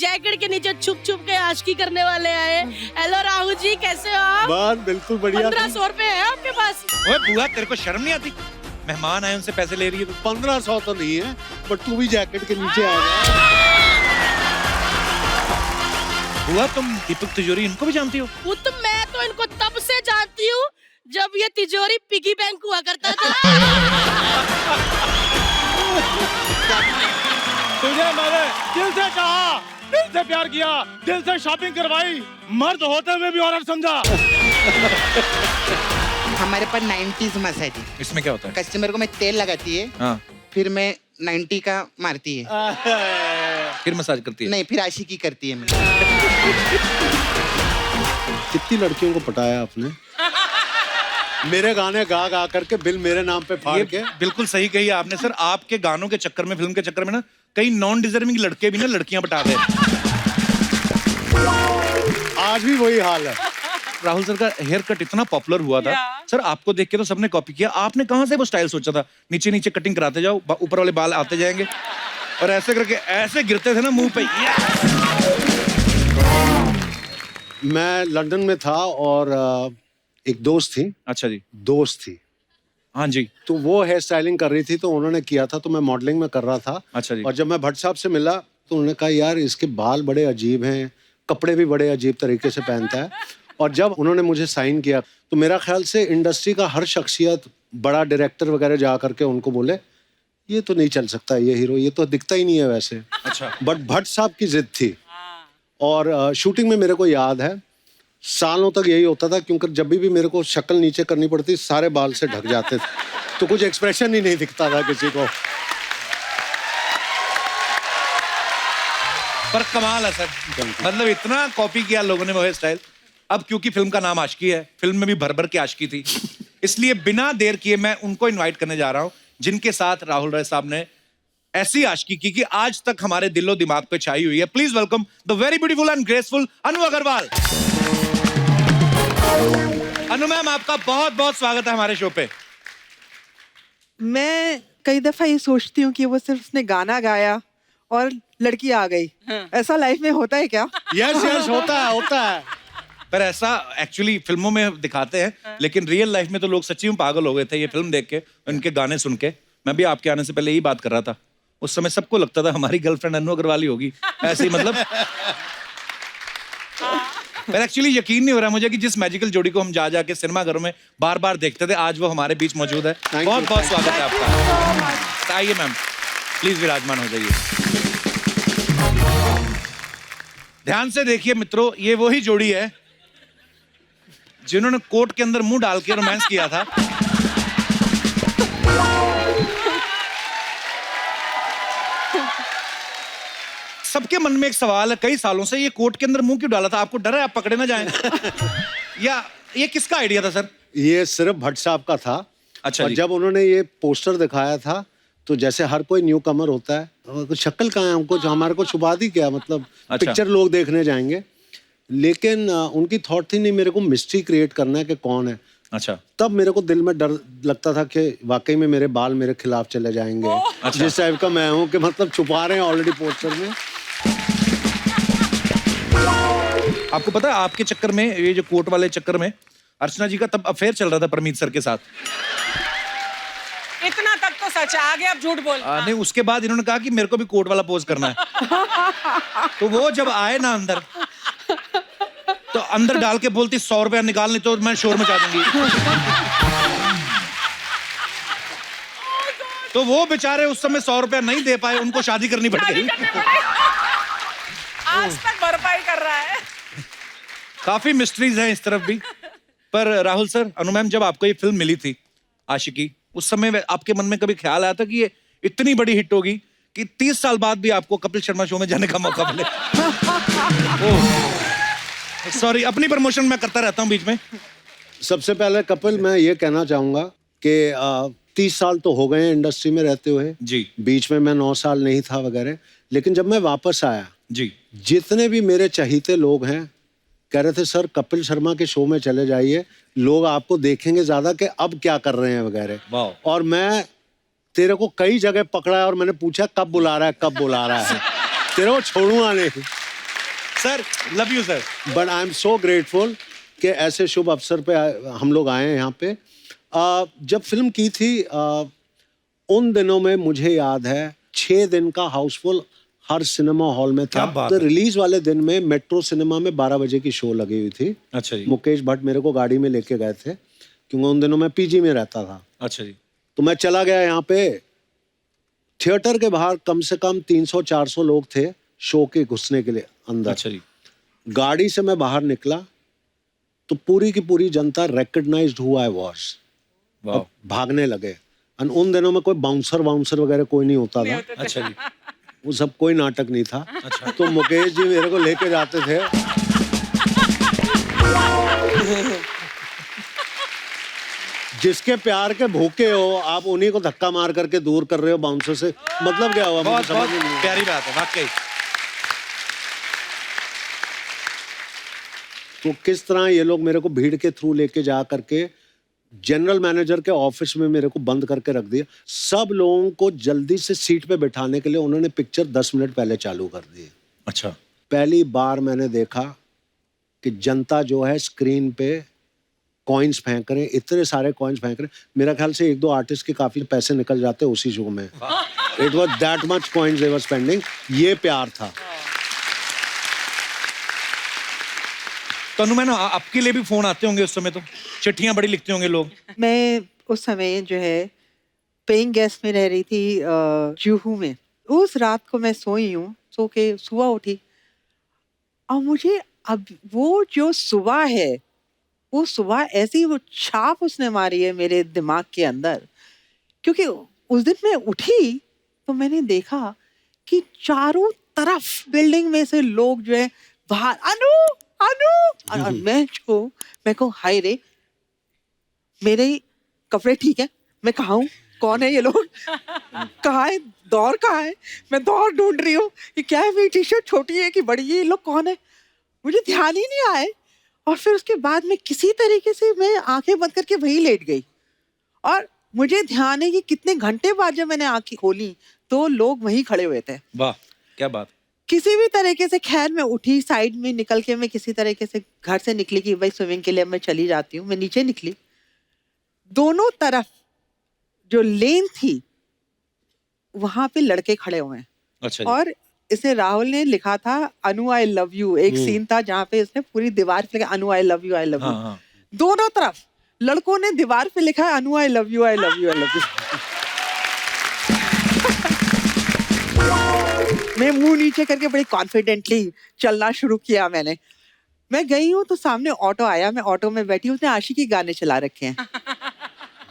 Jacket के नीचे छुप छुप के आशिकी करने वाले आए। हेलो राहुल जी, कैसे हो आप? बस बिल्कुल बढ़िया। 1500 रुपए है आपके पास? ओए बुआ, तेरे को शर्म नहीं आती? मेहमान आए, उनसे पैसे ले रही है तू। 1500 तो नहीं है, बट तू भी जैकेट के नीचे आ गया। बुआ, तुम दीपक तिजोरी इनको भी जानती हो? वो तो मैं तो इनको तब से जानती हूँ जब ये तिजोरी पिगी बैंक हुआ करता था। तुझे मैंने दिल से कहा, दिल से प्यार किया, दिल से शॉपिंग करवाई, मर्द होते हुए भी औरत समझा। हमारे पास 90s मसाज है। इसमें क्या होता है? कस्टमर को मैं तेल लगाती है, हाँ, फिर मैं 90 का मारती है, फिर मसाज करती है? नहीं फिर आशिकी करती है मैं। कितनी लड़कियों को पटाया आपने? मेरे गाने गा गा करके बिल मेरे नाम पे फाड़ के। बिल्कुल सही कही आपने सर। आपके गानों के चक्कर में, फिल्म के चक्कर में ना, कई नॉन डिजर्विंग लड़के भी ना लड़कियां पटा दे। आज भी वही हाल है। राहुल सर का हेयर कट इतना पॉपुलर हुआ था सर, आपको देख के तो सबने कॉपी किया। आपने कहाँ से वो स्टाइल सोचा था? नीचे नीचे कटिंग कराते जाओ, ऊपर वाले बाल आते जाएंगे और ऐसे करके ऐसे गिरते थे ना मुंह पे। मैं लंदन में था और एक दोस्त थी। अच्छा जी। दोस्त थी, हाँ जी। तो वो हेयर स्टाइलिंग कर रही थी, तो उन्होंने किया था, तो मैं मॉडलिंग में कर रहा था। अच्छा जी। और जब मैं भट्ट साहब से मिला तो उन्होंने कहा यार इसके बाल बड़े अजीब हैं, कपड़े भी बड़े अजीब तरीके से पहनता है। और जब उन्होंने मुझे साइन किया तो मेरा ख्याल से इंडस्ट्री का हर शख्सियत, बड़ा डायरेक्टर वगैरह जा करके उनको बोले ये तो नहीं चल सकता, ये हीरो ये तो दिखता ही नहीं है वैसे। अच्छा। बट भट्ट साहब की जिद थी। और शूटिंग में मेरे को याद है सालों तक यही होता था, क्योंकि जब भी मेरे को शक्ल नीचे करनी पड़ती सारे बाल से ढक जाते थे, तो कुछ एक्सप्रेशन ही नहीं दिखता था किसी को। पर कमाल है सर, मतलब इतना कॉपी किया लोगों ने वो हेयर स्टाइल। अब क्योंकि फिल्म का नाम आशिकी है, फिल्म में भी भर भर के आशिकी थी, इसलिए बिना देर किए मैं उनको इनवाइट करने जा रहा हूं जिनके साथ राहुल रॉय साहब ने ऐसी आशिकी की कि आज तक हमारे दिलो दिमाग पे छाई हुई है। Please welcome the very beautiful and graceful Anu Agarwal. Anu ma'am, आपका बहुत बहुत स्वागत है हमारे शो पे। मैं कई दफा ये सोचती हूँ कि वो सिर्फ उसने गाना गाया और लड़की आ गई। ऐसा लाइफ में होता है क्या? यस यस, होता है, होता है। पर ऐसा एक्चुअली फिल्मों में दिखाते हैं, लेकिन रियल लाइफ में तो लोग सच्ची में पागल हो गए थे ये फिल्म देख के, उनके गाने सुन के। मैं भी आपके आने से पहले यही बात कर रहा था। उस समय सबको लगता था हमारी गर्लफ्रेंड अनु अग्रवाल ही होगी, ऐसे ही मतलब। पर एक्चुअली यकीन नहीं हो रहा मुझे कि जिस मैजिकल जोड़ी को हम जा जाके सिनेमाघरों में बार बार देखते थे, आज वो हमारे बीच मौजूद है। बहुत बहुत स्वागत है आपका। आइए मैम, प्लीज विराजमान हो जाइए। ध्यान से देखिए मित्रों, ये वही जोड़ी है जिन्होंने कोर्ट के अंदर मुंह डाल के रोमांस किया था। सबके मन में एक सवाल है कई सालों से, ये कोर्ट के अंदर मुंह क्यों डाला था? आपको डर है आप पकड़े ना जाएं? या ये किसका आइडिया था सर? ये सिर्फ भट्ट साहब का था। अच्छा और जी। जब उन्होंने ये पोस्टर दिखाया था तो जैसे हर कोई न्यू कमर होता है, कुछ शक्ल कहाँ है हमको, जो हमारे को छुपा दी क्या, मतलब अच्छा। पिक्चर लोग देखने जाएंगे। लेकिन उनकी थॉट थी नहीं, मेरे को मिस्ट्री क्रिएट करना है कि कौन है। अच्छा। तब मेरे को दिल में डर लगता था कि वाकई में मेरे बाल मेरे खिलाफ चले जाएंगे। अच्छा। जिस टाइप का मैं हूँ कि मतलब छुपा रहे हैं ऑलरेडी पोस्टर में। आपको पता है आपके चक्कर में, ये जो कोर्ट वाले चक्कर में, अर्चना जी का तब अफेयर चल रहा था परमीत सर के साथ। इतना तक तो सच है, आगे आप झूठ बोल। नहीं, उसके बाद इन्होंने कहा कि मेरे को भी कोर्ट वाला पोज करना है। तो वो जब आए ना अंदर, तो अंदर डाल के बोलती 100 रुपया निकाल, नहीं तो मैं शोर मचा दूंगी। तो वो बेचारे उस समय 100 रुपया नहीं दे पाए, उनको शादी करनी पड़ गई। आज तक भरपाई कर रहा है। काफी मिस्ट्रीज हैं इस तरफ भी। पर राहुल सर, अनु मैम, जब आपको ये फिल्म मिली थी आशिकी, उस समय आपके मन में कभी ख्याल आया था कि ये इतनी बड़ी हिट होगी कि 30 साल बाद भी आपको कपिल शर्मा शो में जाने का मौका मिले? सॉरी, अपनी प्रमोशन मैं करता रहता हूँ बीच में। सबसे पहले कपिल, मैं ये कहना चाहूंगा कि 30 साल तो हो गए हैं इंडस्ट्री में रहते हुए जी। बीच में मैं 9 साल नहीं था वगैरह, लेकिन जब मैं वापस आया जी, जितने भी मेरे चहीते लोग हैं कह रहे थे सर कपिल शर्मा के शो में चले जाइए, लोग आपको देखेंगे ज्यादा कि अब क्या कर रहे हैं वगैरह। वाह। और मैं तेरे को कई जगह पकड़ा है और मैंने पूछा कब बुला रहा है, कब बुला रहा है। तेरे को छोड़ूंगा नहीं। Sir love you sir. But I am so grateful कि ऐसे शुभ अवसर पे हम लोग आए हैं यहाँ पे। जब फिल्म की थी उन दिनों में मुझे याद है 6 दिन का हाउसफुल हर सिनेमा हॉल में क्या था। बात तो है। रिलीज वाले दिन में मेट्रो सिनेमा में 12 बजे की शो लगी हुई थी। अच्छा जी। मुकेश भट्ट मेरे को गाड़ी में लेके गए थे क्योंकि उन दिनों मैं पीजी में रहता था। अच्छा जी। तो मैं चला गया यहाँ पे, थिएटर के बाहर कम से कम 300-400 लोग थे शो के घुसने के लिए अंदर। अच्छा जी। गाड़ी से मैं बाहर निकला तो पूरी की पूरी जनता रिकग्नाइज्ड हु आई वाज। वाह। भागने लगे। और उन दिनों में कोई बाउंसर वगैरह कोई नहीं होता था। अच्छा जी। वो सब कोई नाटक नहीं था। अच्छा। तो मुकेश जी मेरे को लेके जाते थे। जिसके प्यार के भूखे हो आप उन्हीं को धक्का मार करके दूर कर रहे हो बाउंसर से, मतलब क्या हुआ? मुझे बहुत समझ में नहीं बहुत आया। प्यारी बात है वाकई। तो किस तरह ये लोग मेरे को भीड़ के थ्रू लेके जा करके जनरल मैनेजर के ऑफिस में मेरे को बंद करके रख दिया। सब लोगों को जल्दी से सीट पे बिठाने के लिए उन्होंने पिक्चर 10 मिनट पहले चालू कर दी। अच्छा। पहली बार मैंने देखा कि जनता जो है स्क्रीन पे कॉइन्स फेंक रहे हैं, इतने सारे कॉइन्स फेंक रहे हैं। मेरा ख्याल से 1-2 आर्टिस्ट के काफी पैसे निकल जाते उसी शो में। It was that much coins they were spending. ये प्यार था। तो अनुमैन आपके लिए भी फोन आते होंगे उस समय, तो चिट्ठियां बड़ी लिखते होंगे लोग। मैं उस समय जो है पेइंग गेस्ट में रह रही थी जुहू में। उस रात को मैं सोई हूँ, सो के सुबह उठी और मुझे अब वो जो सुबह है वो सुबह ऐसी वो छाप उसने मारी है मेरे दिमाग के अंदर। क्योंकि उस दिन मैं उठी तो मैंने देखा कि चारों तरफ बिल्डिंग में से लोग जो है बाहर अनु अनु, और मैं कहूँ हाय रे मेरे कपड़े ठीक है, मैं कहाँ हूँ, कौन है ये लोग, कहाँ है दौर, कहाँ है, मैं दौर ढूंढ रही हूँ कि क्या है, मेरी टी शर्ट छोटी है कि बड़ी है, ये लोग कौन है, मुझे ध्यान ही नहीं आए। और फिर उसके बाद में किसी तरीके से मैं आंखें बंद करके वहीं लेट गई और मुझे ध्यान है कि कितने घंटे बाद जब मैंने आंखें खोली तो लोग वहीं खड़े हुए थे। वाह क्या बात। किसी भी तरीके से खैर मैं उठी, साइड में निकल के मैं किसी तरीके से घर से निकली कि भाई स्विमिंग के लिए मैं चली जाती हूँ। मैं नीचे निकली, दोनों तरफ जो लेन थी वहां पे लड़के खड़े हुए हैं। अच्छा जी। और इसे राहुल ने लिखा था अनु आई लव यू। एक सीन था जहाँ पे इसने पूरी दीवार पे लिखा Anu I love you I love you. हाँ, हाँ। दोनों तरफ लड़कों ने दीवार पे लिखा है Anu I love you I love you I love you. मैं मुंह नीचे करके बड़ी कॉन्फिडेंटली चलना शुरू किया। मैं गई हूँ तो सामने ऑटो आया, मैं ऑटो में बैठी, उसने आशिकी गाने चला रखे हैं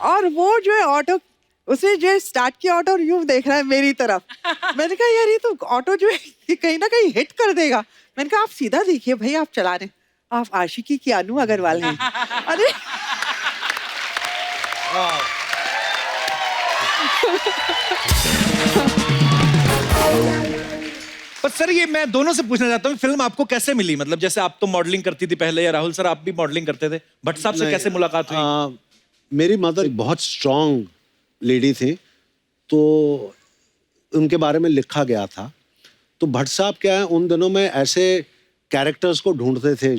और वो जो है ऑटो उसने जो है स्टार्ट किया ऑटो और यूं देख रहा है मेरी तरफ। मैंने कहा यार ये तो ऑटो जो है ये कहीं ना कहीं हिट कर देगा। मैंने कहा आप सीधा देखिए भाई, आप चला रहे, आप आशिकी की अनु अग्रवाल हैं। अरे पर सर ये मैं दोनों से पूछना चाहता हूँ, फिल्म आपको कैसे मिली? मतलब जैसे आप तो मॉडलिंग करती थी पहले, या राहुल सर आप भी मॉडलिंग करते थे, भट्ट साहब से कैसे मुलाकात हुई? मेरी मदर बहुत स्ट्रांग लेडी थी तो उनके बारे में लिखा गया था। तो भट्ट साहब क्या है उन दिनों में ऐसे कैरेक्टर्स को ढूंढते थे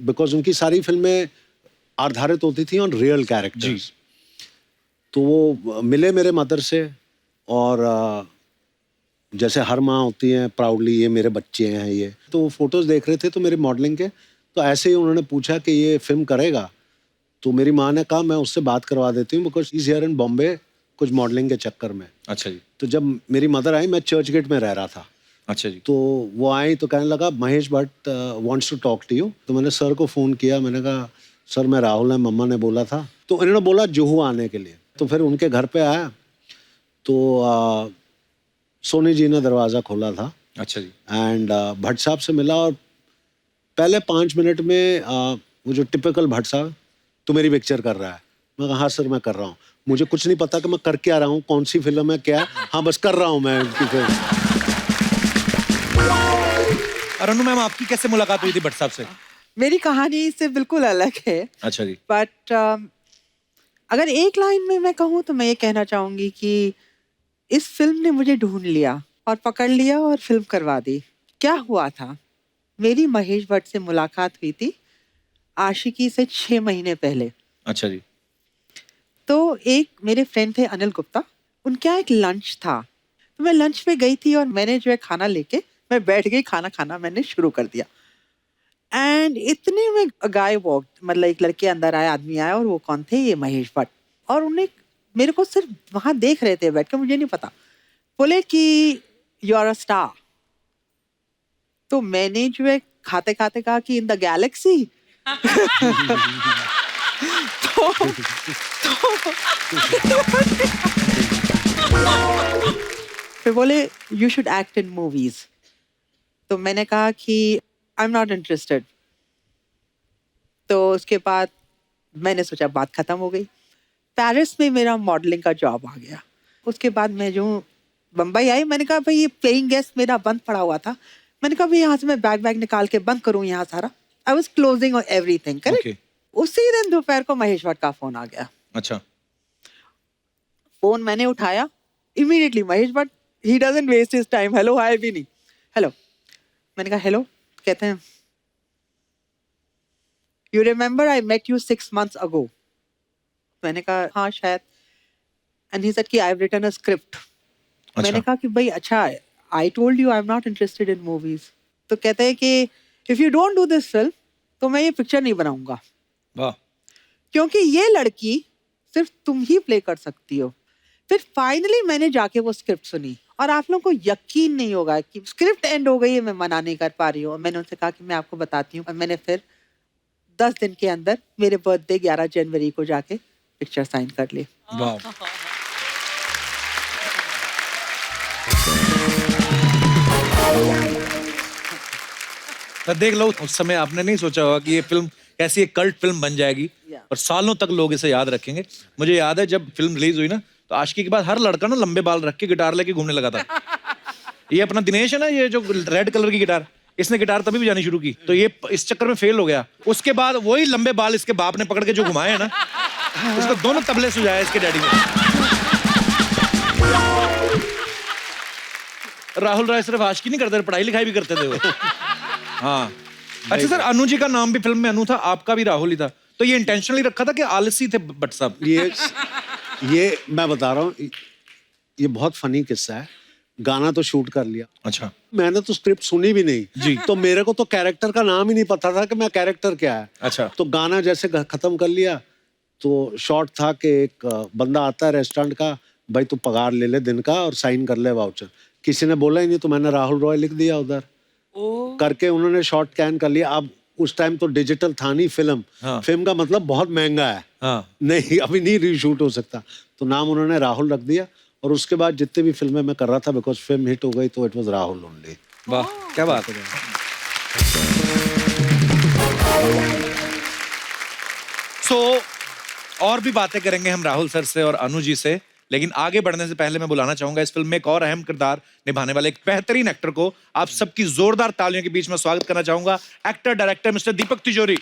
बिकॉज उनकी सारी फिल्में आधारित होती थी ऑन रियल कैरेक्टर्स। तो वो मिले मेरे मदर से और जैसे हर माँ होती है प्राउडली ये मेरे बच्चे हैं ये, तो वो फोटोज देख रहे थे तो मेरी मॉडलिंग के, तो ऐसे ही उन्होंने पूछा कि ये फिल्म करेगा। तो मेरी माँ ने कहा मैं उससे बात करवा देती हूँ because is here in Bombay कुछ मॉडलिंग के चक्कर में। अच्छा जी। तो जब मेरी मदर आई, मैं चर्च गेट में रह रहा था। अच्छा जी। तो वो आई तो कहने लगा Mahesh Bhatt wants to talk to you. तो मैंने सर को फ़ोन किया, मैंने कहा सर मैं राहुल है, मम्मा ने बोला था। तो इन्होंने बोला जुहू आने के लिए। तो फिर उनके घर पे आया तो सोनी जी ने दरवाज़ा खोला था। अच्छा जी। एंड भट्ट साहब से मिला और पहले 5 मिनट में वो जो टिपिकल भट्ट साहब तो मेरी पिक्चर कर रहा है। मैं कहा हाँ सर मैं कर रहा हूँ, मुझे कुछ नहीं पता कि मैं कर क्या रहा हूँ, कौन सी फिल्म है क्या है, हाँ बस कर रहा हूँ मैं इनकी फिल्म। और अनु मैम आपकी कैसे मुलाकात हुई थी भट्ट साहब से? मेरी कहानी इससे बिल्कुल अलग है। अच्छा जी। बट अगर एक लाइन में मैं कहूँ तो मैं ये कहना चाहूंगी कि इस फिल्म ने मुझे ढूंढ लिया और पकड़ लिया और फिल्म करवा दी। क्या हुआ था मेरी महेश भट्ट से मुलाकात हुई थी आशिकी से 6 महीने पहले। अच्छा जी। तो एक मेरे फ्रेंड थे अनिल गुप्ता, उनके यहाँ एक लंच था, तो मैं लंच पे गई थी और मैंने जो है खाना लेके मैं बैठ गई, खाना खाना मैंने शुरू कर दिया। एंड इतने में गाय वॉक, मतलब एक लड़के अंदर आए, आदमी आया, और वो कौन थे? ये महेश भट्ट। और उन्हें मेरे को सिर्फ वहां देख रहे थे बैठ के, मुझे नहीं पता। बोले कि यू आर अ स्टार। तो मैंने जो है खाते खाते कहा कि इन द गैलेक्सी। फिर बोले you should act in movies. तो मैंने कहा कि आई एम नॉट इंटरेस्टेड। तो उसके बाद मैंने सोचा बात खत्म हो गई। पेरिस में मेरा मॉडलिंग का जॉब आ गया। उसके बाद मैं जो बम्बई आई, मैंने कहा भाई ये प्लेइंग गेस्ट मेरा बंद पड़ा हुआ था, मैंने कहा भाई यहाँ से मैं बैग निकाल के बंद करूँ यहाँ सारा। I was closing everything, correct. उसी दिन दोपहर को महेश भट्ट का फोन आ गया। अच्छा। फोन मैंने उठाया, immediately Mahesh Bhatt, he doesn't waste his time, hello hi भी नहीं, हेलो। मैंने कहा हेलो। कहते हैं you remember I met you 6 months ago। मैंने कहा हाँ शायद। एंड ही सेड कि I have written a script. मैंने कहा कि भाई अच्छा, I told you I am not interested in movies. तो कहते हैं कि if you don't do this film तो मैं ये पिक्चर नहीं बनाऊंगा, वाह। क्योंकि ये लड़की सिर्फ तुम ही प्ले कर सकती हो। फिर फाइनली मैंने जाके वो स्क्रिप्ट सुनी, और आप लोगों को यकीन नहीं होगा कि स्क्रिप्ट एंड हो गई है, मैं मना नहीं कर पा रही हूँ। मैंने उनसे कहा कि मैं आपको बताती हूँ, और मैंने फिर 10 दिन के अंदर मेरे बर्थडे 11 जनवरी को जाके पिक्चर साइन कर ली। वाह। तो देख लो, उस समय आपने नहीं सोचा होगा कि ये फिल्म कैसी एक कल्ट फिल्म बन जाएगी और सालों तक लोग इसे याद रखेंगे। मुझे याद है जब फिल्म रिलीज हुई ना, तो आशिकी के बाद हर लड़का ना लंबे बाल रख के गिटार लेके घूमने लगा था। ये अपना दिनेश है ना, ये जो रेड कलर की गिटार, इसने गिटार तभी बजानी शुरू की, तो ये इस चक्कर में फेल हो गया। उसके बाद वही लंबे बाल इसके बाप ने पकड़ के जो घुमाए हैं ना, उसको दोनों तबले सुझाए इसके डैडी ने। राहुल राय सिर्फ आशिकी नहीं करते, पढ़ाई लिखाई भी करते थे वो। हाँ। अच्छा सर, अनु जी का नाम भी फिल्म में अनु था, आपका भी राहुल ही था, तो ये इंटेंशनली रखा था कि आलसी थे भट्ट साहब? ये मैं बता रहा हूँ, ये बहुत फनी किस्सा है। गाना तो शूट कर लिया। अच्छा। मैंने तो स्क्रिप्ट सुनी भी नहीं जी। तो मेरे को तो कैरेक्टर का नाम ही नहीं पता था कि मैं कैरेक्टर क्या है। अच्छा। तो गाना जैसे खत्म कर लिया, तो शॉर्ट था कि एक बंदा आता है रेस्टोरेंट का, भाई तू पगार ले ले दिन का और साइन कर ले वाउचर। किसी ने बोला ही नहीं, तो मैंने राहुल रॉय लिख दिया उधर करके, उन्होंने शॉर्ट कैन कर लिया। अब उस टाइम तो डिजिटल था नहीं फिल्म। हाँ। फिल्म का मतलब बहुत महंगा है। हाँ। नहीं, अभी नहीं रीशूट हो सकता, तो नाम उन्होंने राहुल रख दिया। और उसके बाद जितने भी फिल्में मैं कर रहा था, बिकॉज फिल्म हिट हो गई, तो इट वाज राहुल ओनली। वाह, क्या बात है। सो और भी बातें करेंगे हम राहुल सर से और अनु जी से, लेकिन आगे बढ़ने से पहले मैं बुलाना चाहूंगा इस फिल्म में एक और अहम किरदार निभाने वाले एक बेहतरीन एक्टर को। आप सबकी जोरदार तालियों के बीच में स्वागत करना चाहूंगा, एक्टर डायरेक्टर मिस्टर दीपक तिजोरी।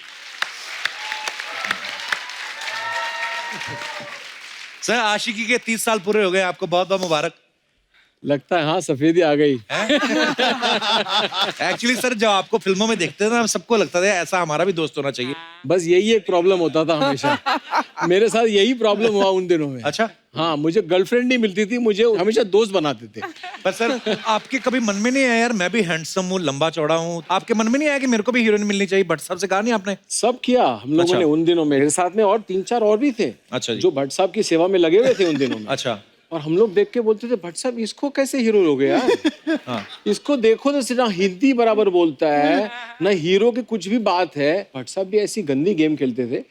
सर, आशिकी के 30 साल पूरे हो गए, आपको बहुत बहुत मुबारक। लगता है हाँ, सफेदी आ गई। एक्चुअली सर, जब आपको फिल्मों में देखते थे ना, सबको लगता था ऐसा हमारा भी दोस्त होना चाहिए। बस यही एक प्रॉब्लम होता था हमेशा। मेरे साथ यही प्रॉब्लम हुआ उन दिनों में। अच्छा। हाँ, मुझे गर्लफ्रेंड नहीं मिलती थी, मुझे हमेशा दोस्त बनाते थे। पर सर, आपके कभी मन में नहीं आया यार मैं भी हैंडसम हूँ, लंबा चौड़ा हूँ, आपके मन में नहीं आया कि मेरे को भी हीरोइन मिलनी चाहिए? भट्ट साहब से कहा नहीं आपने? सब किया हम लोगों अच्छा। ने उन दिनों में, मेरे साथ में और 3-4 और भी थे। अच्छा जी। जो भट्ट साहब की सेवा में लगे हुए थे उन दिनों में। अच्छा। और हम लोग देख के बोलते थे, भट्ट साहब इसको कैसे हीरो हो गया? हाँ। इसको देखो तो ना हिंदी बराबर बोलता है, ना हीरो की कुछ भी बात है। भट्ट साहब भी ऐसी गंदी गेम खेलते थे।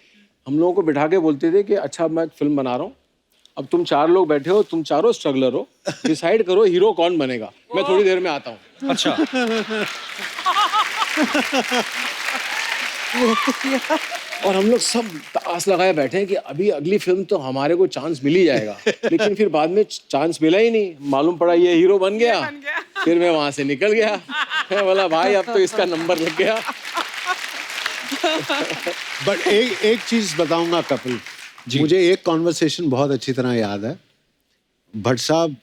हम लोगों को बिठा के बोलते थे कि अच्छा मैं एक फिल्म बना रहा हूँ, अब तुम 4 लोग बैठे हो, तुम चारों स्ट्रगलर हो, डिसाइड करो हीरो कौन बनेगा, मैं थोड़ी देर में आता हूँ। अच्छा। और हम लोग सब आस लगाए बैठे हैं कि अभी अगली फिल्म तो हमारे को चांस मिल ही जाएगा। लेकिन फिर बाद में चांस मिला ही नहीं, मालूम पड़ा ये हीरो बन गया। फिर मैं वहां से निकल गया। मैं बोला भाई अब तो इसका नंबर लग गया। बट एक चीज बताऊंगा कपिल, मुझे एक कॉन्वर्सेशन बहुत अच्छी तरह याद है। भट्ट साहब,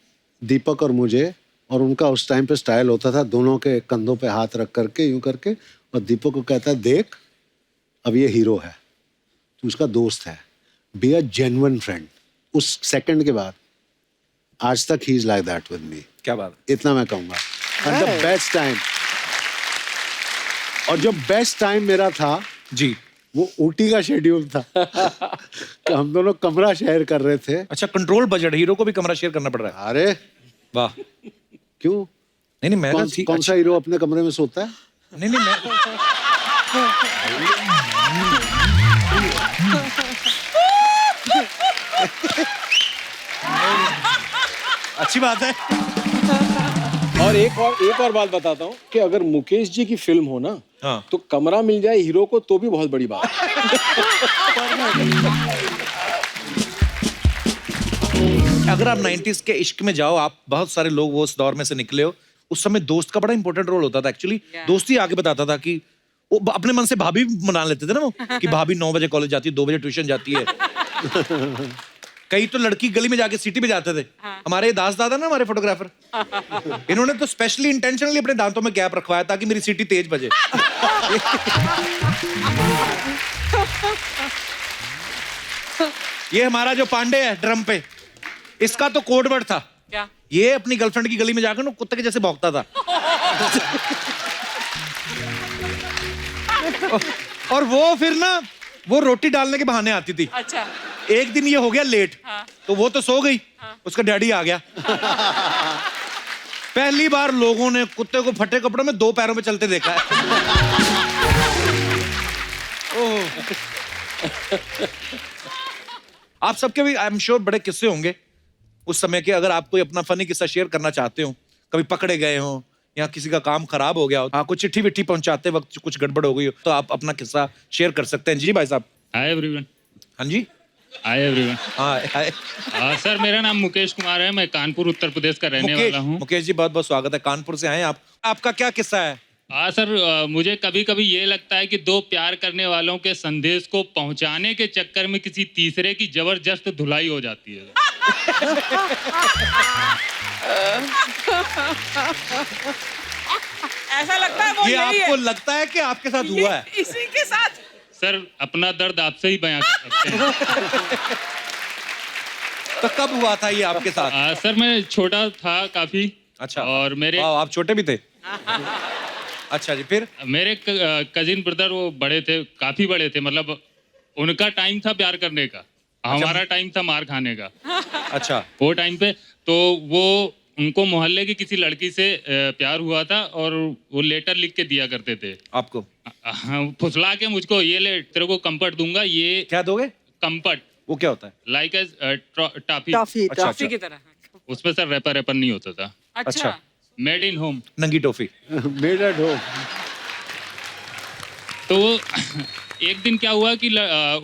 दीपक और मुझे और उनका उस टाइम पे स्टाइल होता था दोनों के कंधों पे हाथ रख करके यूं करके, और दीपक को कहता है देख अब ये हीरो है, तू उसका दोस्त है, बी अ जेन्युइन फ्रेंड। उस सेकंड के बाद आज तक he is like that with me. क्या बात इतना मैं कहूंगा। एंड द बेस्ट टाइम, और जो बेस्ट टाइम मेरा था जी। वो ऊटी का शेड्यूल था कि हम दोनों कमरा शेयर कर रहे थे। अच्छा, कंट्रोल बजट, हीरो को भी कमरा शेयर करना पड़ रहा है। अरे वाह। क्यों? नहीं मैं कौन सा हीरो अपने कमरे में सोता है? नहीं मैं अच्छी बात है। और एक और बात बताता हूँ कि अगर मुकेश जी की फिल्म हो ना, हाँ। तो कमरा मिल जाए हीरो को तो भी बहुत बड़ी बात है। अगर आप 90s के इश्क में जाओ, आप बहुत सारे लोग वो उस दौर में से निकले हो। उस समय दोस्त का बड़ा इंपॉर्टेंट रोल होता था एक्चुअली। दोस्त ही आगे बताता था कि वो अपने मन से भाभी मना लेते थे ना वो, कि भाभी 9 बजे कॉलेज जाती है, 2 बजे ट्यूशन जाती है। कई तो लड़की गली में जाके सिटी में जाते थे। हमारे दास दादा ना, हमारे फोटोग्राफर, इन्होंने तो स्पेशली इंटेंशनली अपने दांतों में गैप रखवाया ताकि मेरी सिटी तेज बजे। ये हमारा जो पांडे है ड्रम पे, इसका तो कोड वर्ड था क्या? ये अपनी गर्लफ्रेंड की गली में जाकर ना कुत्ते के जैसे भौंकता था। और वो फिर ना वो रोटी डालने के बहाने आती थी। अच्छा। एक दिन ये हो गया लेट, तो वो तो सो गई, उसका डैडी आ गया। पहली बार लोगों ने कुत्ते को फटे कपड़ों में 2 पैरों पे चलते देखा है। ओह। आप सबके भी आई एम श्योर बड़े किस्से होंगे उस समय के। अगर आप कोई अपना फनी किस्सा शेयर करना चाहते हो, कभी पकड़े गए हो या किसी का काम खराब हो गया हो, आपको चिट्ठी विट्ठी पहुंचाते वक्त कुछ गड़बड़ हो गई हो, तो आप अपना किस्सा शेयर कर सकते हैं। जी भाई साहब। Hi everyone. हाँ जी। Hi everyone. हाँ सर, मेरा नाम मुकेश कुमार है, मैं कानपुर उत्तर प्रदेश का रहने वाला हूँ। मुकेश जी बहुत बहुत स्वागत है, कानपुर से आए आप। आपका क्या किस्सा है? हाँ सर, मुझे कभी कभी ये लगता है कि 2 प्यार करने वालों के संदेश को पहुंचाने के चक्कर में किसी तीसरे की जबरदस्त धुलाई हो जाती है। ऐसा लगता है वो ये यही आपको है। लगता है कि आपके साथ हुआ है? इसी के साथ। सर, अपना दर्द आपसे ही बयां कर सकते हैं। तो कब हुआ था ये आपके साथ? सर, मैं छोटा था काफी। अच्छा। और मेरे आप छोटे भी थे? अच्छा जी, फिर? मेरे कजिन ब्रदर वो बड़े थे, काफी बड़े थे, मतलब उनका टाइम था प्यार करने का, हमारा टाइम था मार खाने का। अच्छा। वो टाइम पे तो वो उनको मोहल्ले की किसी लड़की से प्यार हुआ था और वो लेटर लिख के दिया करते थे आपको। फुसला के मुझको, ये ले तेरे को कंफर्ट दूंगा। ये क्या दोगे? कंफर्ट। वो क्या होता है? Like as toffee. Toffee toffee की तरह। उसमें सर रैपर नहीं होता था। अच्छा। Made in home. नंगी टॉफी। Made at home. तो एक दिन क्या हुआ कि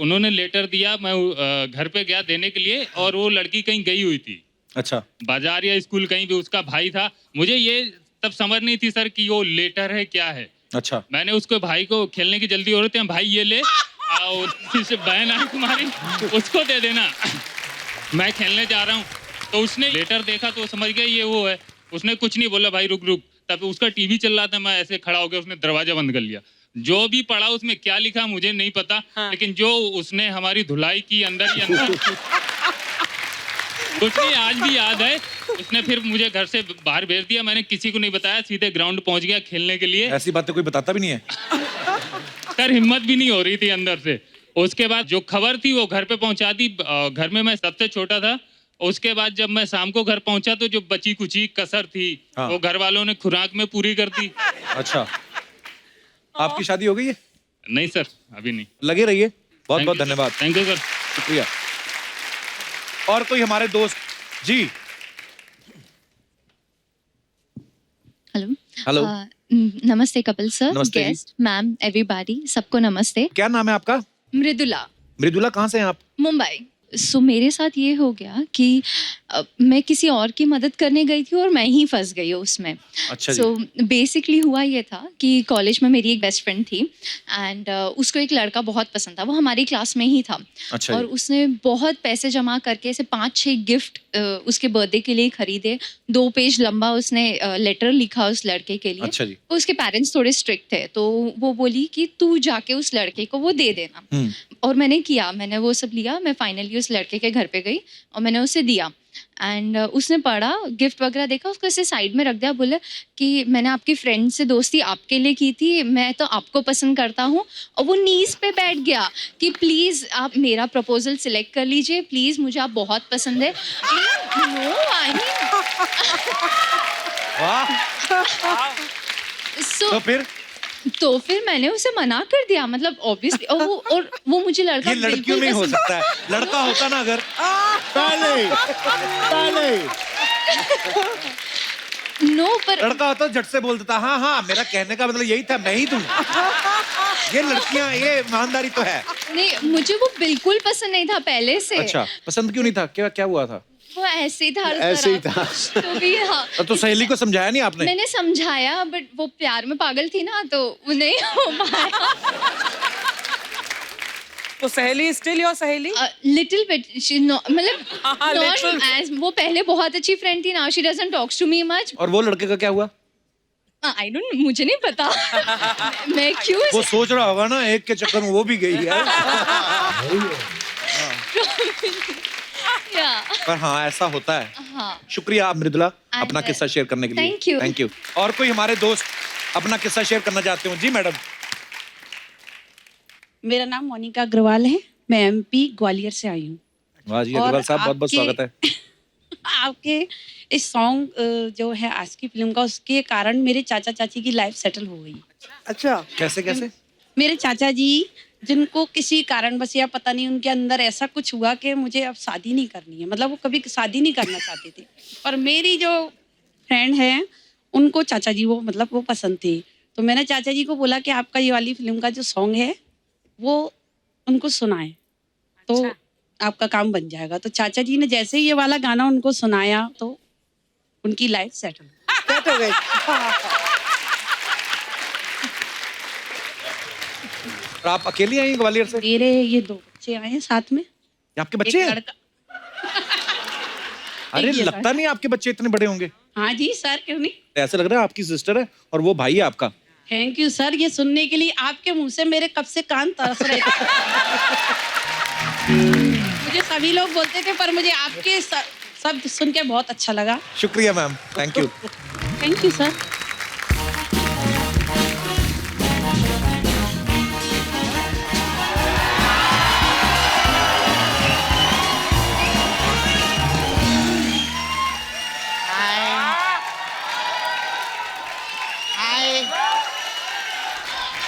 उन्होंने लेटर दिया, मैं घर पे गया देने के लिए, और वो लड़की कहीं गई हुई थी। अच्छा। बाजार या स्कूल कहीं भी, उसका भाई था। मुझे ये तब समझ नहीं थी सर कि वो लेटर है क्या है। अच्छा। मैंने उसको भाई को खेलने की जल्दी हो रही थी, भाई ये ले, बहन आई तुम्हारी, उसको दे देना, मैं खेलने जा रहा हूँ। तो उसने लेटर देखा तो समझ गया ये वो है। उसने कुछ नहीं बोला, भाई रुक। तब उसका टीवी चल रहा था, मैं ऐसे खड़ा हो गया, उसने दरवाजा बंद कर लिया। जो भी पढ़ा उसमें क्या लिखा मुझे नहीं पता, लेकिन जो उसने हमारी धुलाई की अंदर ही अंदर, कुछ नहीं, आज भी याद है। उसने फिर मुझे घर से बाहर भेज दिया, मैंने किसी को नहीं बताया, सीधे ग्राउंड पहुंच गया खेलने के लिए। ऐसी बातें कोई बताता भी नहीं है। सर, हिम्मत भी नहीं हो रही थी अंदर से। उसके बाद जो खबर थी वो घर पे पहुंचा दी। घर में मैं सबसे छोटा था। उसके बाद जब मैं शाम को घर पहुंचा तो जो बची कुची कसर थी, वो घर वालों ने खुराक में पूरी कर दी। अच्छा। आपकी शादी हो गई है? नहीं सर, अभी नहीं। लगे रहिए। बहुत बहुत धन्यवाद। Thank you sir. शुक्रिया। और कोई हमारे दोस्त? जी। हेलो। हेलो। नमस्ते कपिल सर, नमस्ते जी। गेस्ट, मैम, एवरीबॉडी, सबको नमस्ते। क्या नाम है आपका? मृदुला। मृदुला, कहाँ से हैं आप? मुंबई। सो मेरे साथ ये हो गया कि मैं किसी और की मदद करने गई थी और मैं ही फंस गई उसमें। अच्छा जी। सो बेसिकली हुआ ये था कि कॉलेज में मेरी एक बेस्ट फ्रेंड थी एंड उसको एक लड़का बहुत पसंद था, वो हमारी क्लास में ही था। अच्छा और जी। उसने बहुत पैसे जमा करके ऐसे 5-6 गिफ्ट उसके बर्थडे के लिए खरीदे। 2 पेज लंबा उसने लेटर लिखा उस लड़के के लिए। अच्छा जी। उसके पेरेंट्स थोड़े स्ट्रिक्ट थे, तो वो बोली कि तू जाके उस लड़के को वो दे देना। और मैंने किया, मैंने वो सब लिया, मैं फाइनली उस लड़के के घर पे गई और मैंने उसे दिया। एंड उसने पढ़ा, गिफ्ट वगैरह देखा, उसको ऐसे साइड में रख दिया, बोले कि मैंने आपकी फ्रेंड से दोस्ती आपके लिए की थी, मैं तो आपको पसंद करता हूँ। और वो नीज पे बैठ गया कि प्लीज़ आप मेरा प्रपोजल सिलेक्ट कर लीजिए, प्लीज़ मुझे आप बहुत पसंद है। नो आई मीन वाह। सो तो फिर फिर मैंने उसे मना कर दिया, मतलब ऑब्वियसली। और वो मुझे लड़का ये लड़कियों बिल्कुल में ही हो पसंद- सकता है, लड़का होता ना अगर नो पर लड़का होता झट से बोल देता हाँ हाँ, मेरा कहने का मतलब यही था, मैं ही दूं। ये लड़कियां, ये ईमानदारी तो है। नहीं, मुझे वो बिल्कुल पसंद नहीं था पहले से। अच्छा, पसंद क्यों नहीं था? क्या क्या हुआ था? वो ऐसे ही था, हर ऐसे ही तरह। तो भी हाँ, तो सहेली को समझाया नहीं आपने? मैंने समझाया, बट वो प्यार में पागल थी ना, तो वो नहीं हो पाया। तो सहेली स्टिल योर सहेली? लिटिल बिट, मतलब हाँ, not little. as वो पहले बहुत अच्छी फ्रेंड थी, now she doesn't talks to me much. और वो लड़के का क्या हुआ? आई डोंट, मुझे नहीं पता। मैं क्यों वो सोच रहा होगा ना, एक के चक्कर में वो भी गई है। या पर हाँ, ऐसा होता है। हाँ, शुक्रिया आप मृदुला, And, अपना किस्सा शेयर करने के लिए। thank you. Thank you. और कोई हमारे दोस्त अपना किस्सा शेयर करना चाहते हो? जी मैडम। मेरा नाम मोनिका अग्रवाल है, मैं एमपी ग्वालियर से आई हूँ। वाह जी और अग्रवाल साहब, बहुत बहुत आपके- स्वागत है। आपके इस सॉन्ग जो है आशिकी फिल्म का, उसके कारण मेरे चाचा चाची की लाइफ सेटल हो गई। अच्छा, कैसे कैसे? मेरे चाचा जी, जिनको किसी कारण बस या पता नहीं उनके अंदर ऐसा कुछ हुआ कि मुझे अब शादी नहीं करनी है, मतलब वो कभी शादी नहीं करना चाहते थे। और मेरी जो फ्रेंड है, उनको चाचा जी वो मतलब वो पसंद थे। तो मैंने चाचा जी को बोला कि आपका ये वाली फिल्म का जो सॉन्ग है वो उनको सुनाए, तो आपका काम बन जाएगा। तो चाचा जी ने जैसे ही ये वाला गाना उनको सुनाया, तो उनकी लाइफ सेटल हो गई। और आप अकेली आई हैं ग्वालियर से? मेरे ये 2 बच्चे आए हैं साथ में। ये आपके बच्चे एक हैं? लड़का। अरे एक ये लगता नहीं आपके बच्चे इतने बड़े होंगे। हाँ जी सर, क्यों नहीं। ऐसा लग रहा है आपकी सिस्टर है और वो भाई है आपका। थैंक यू सर, ये सुनने के लिए आपके मुंह से मेरे कब से कान तरस रहे थे। मुझे सभी लोग बोलते थे, पर मुझे आपके शब्द सुन के बहुत अच्छा लगा। शुक्रिया ma'am, thank you. Thank you sir.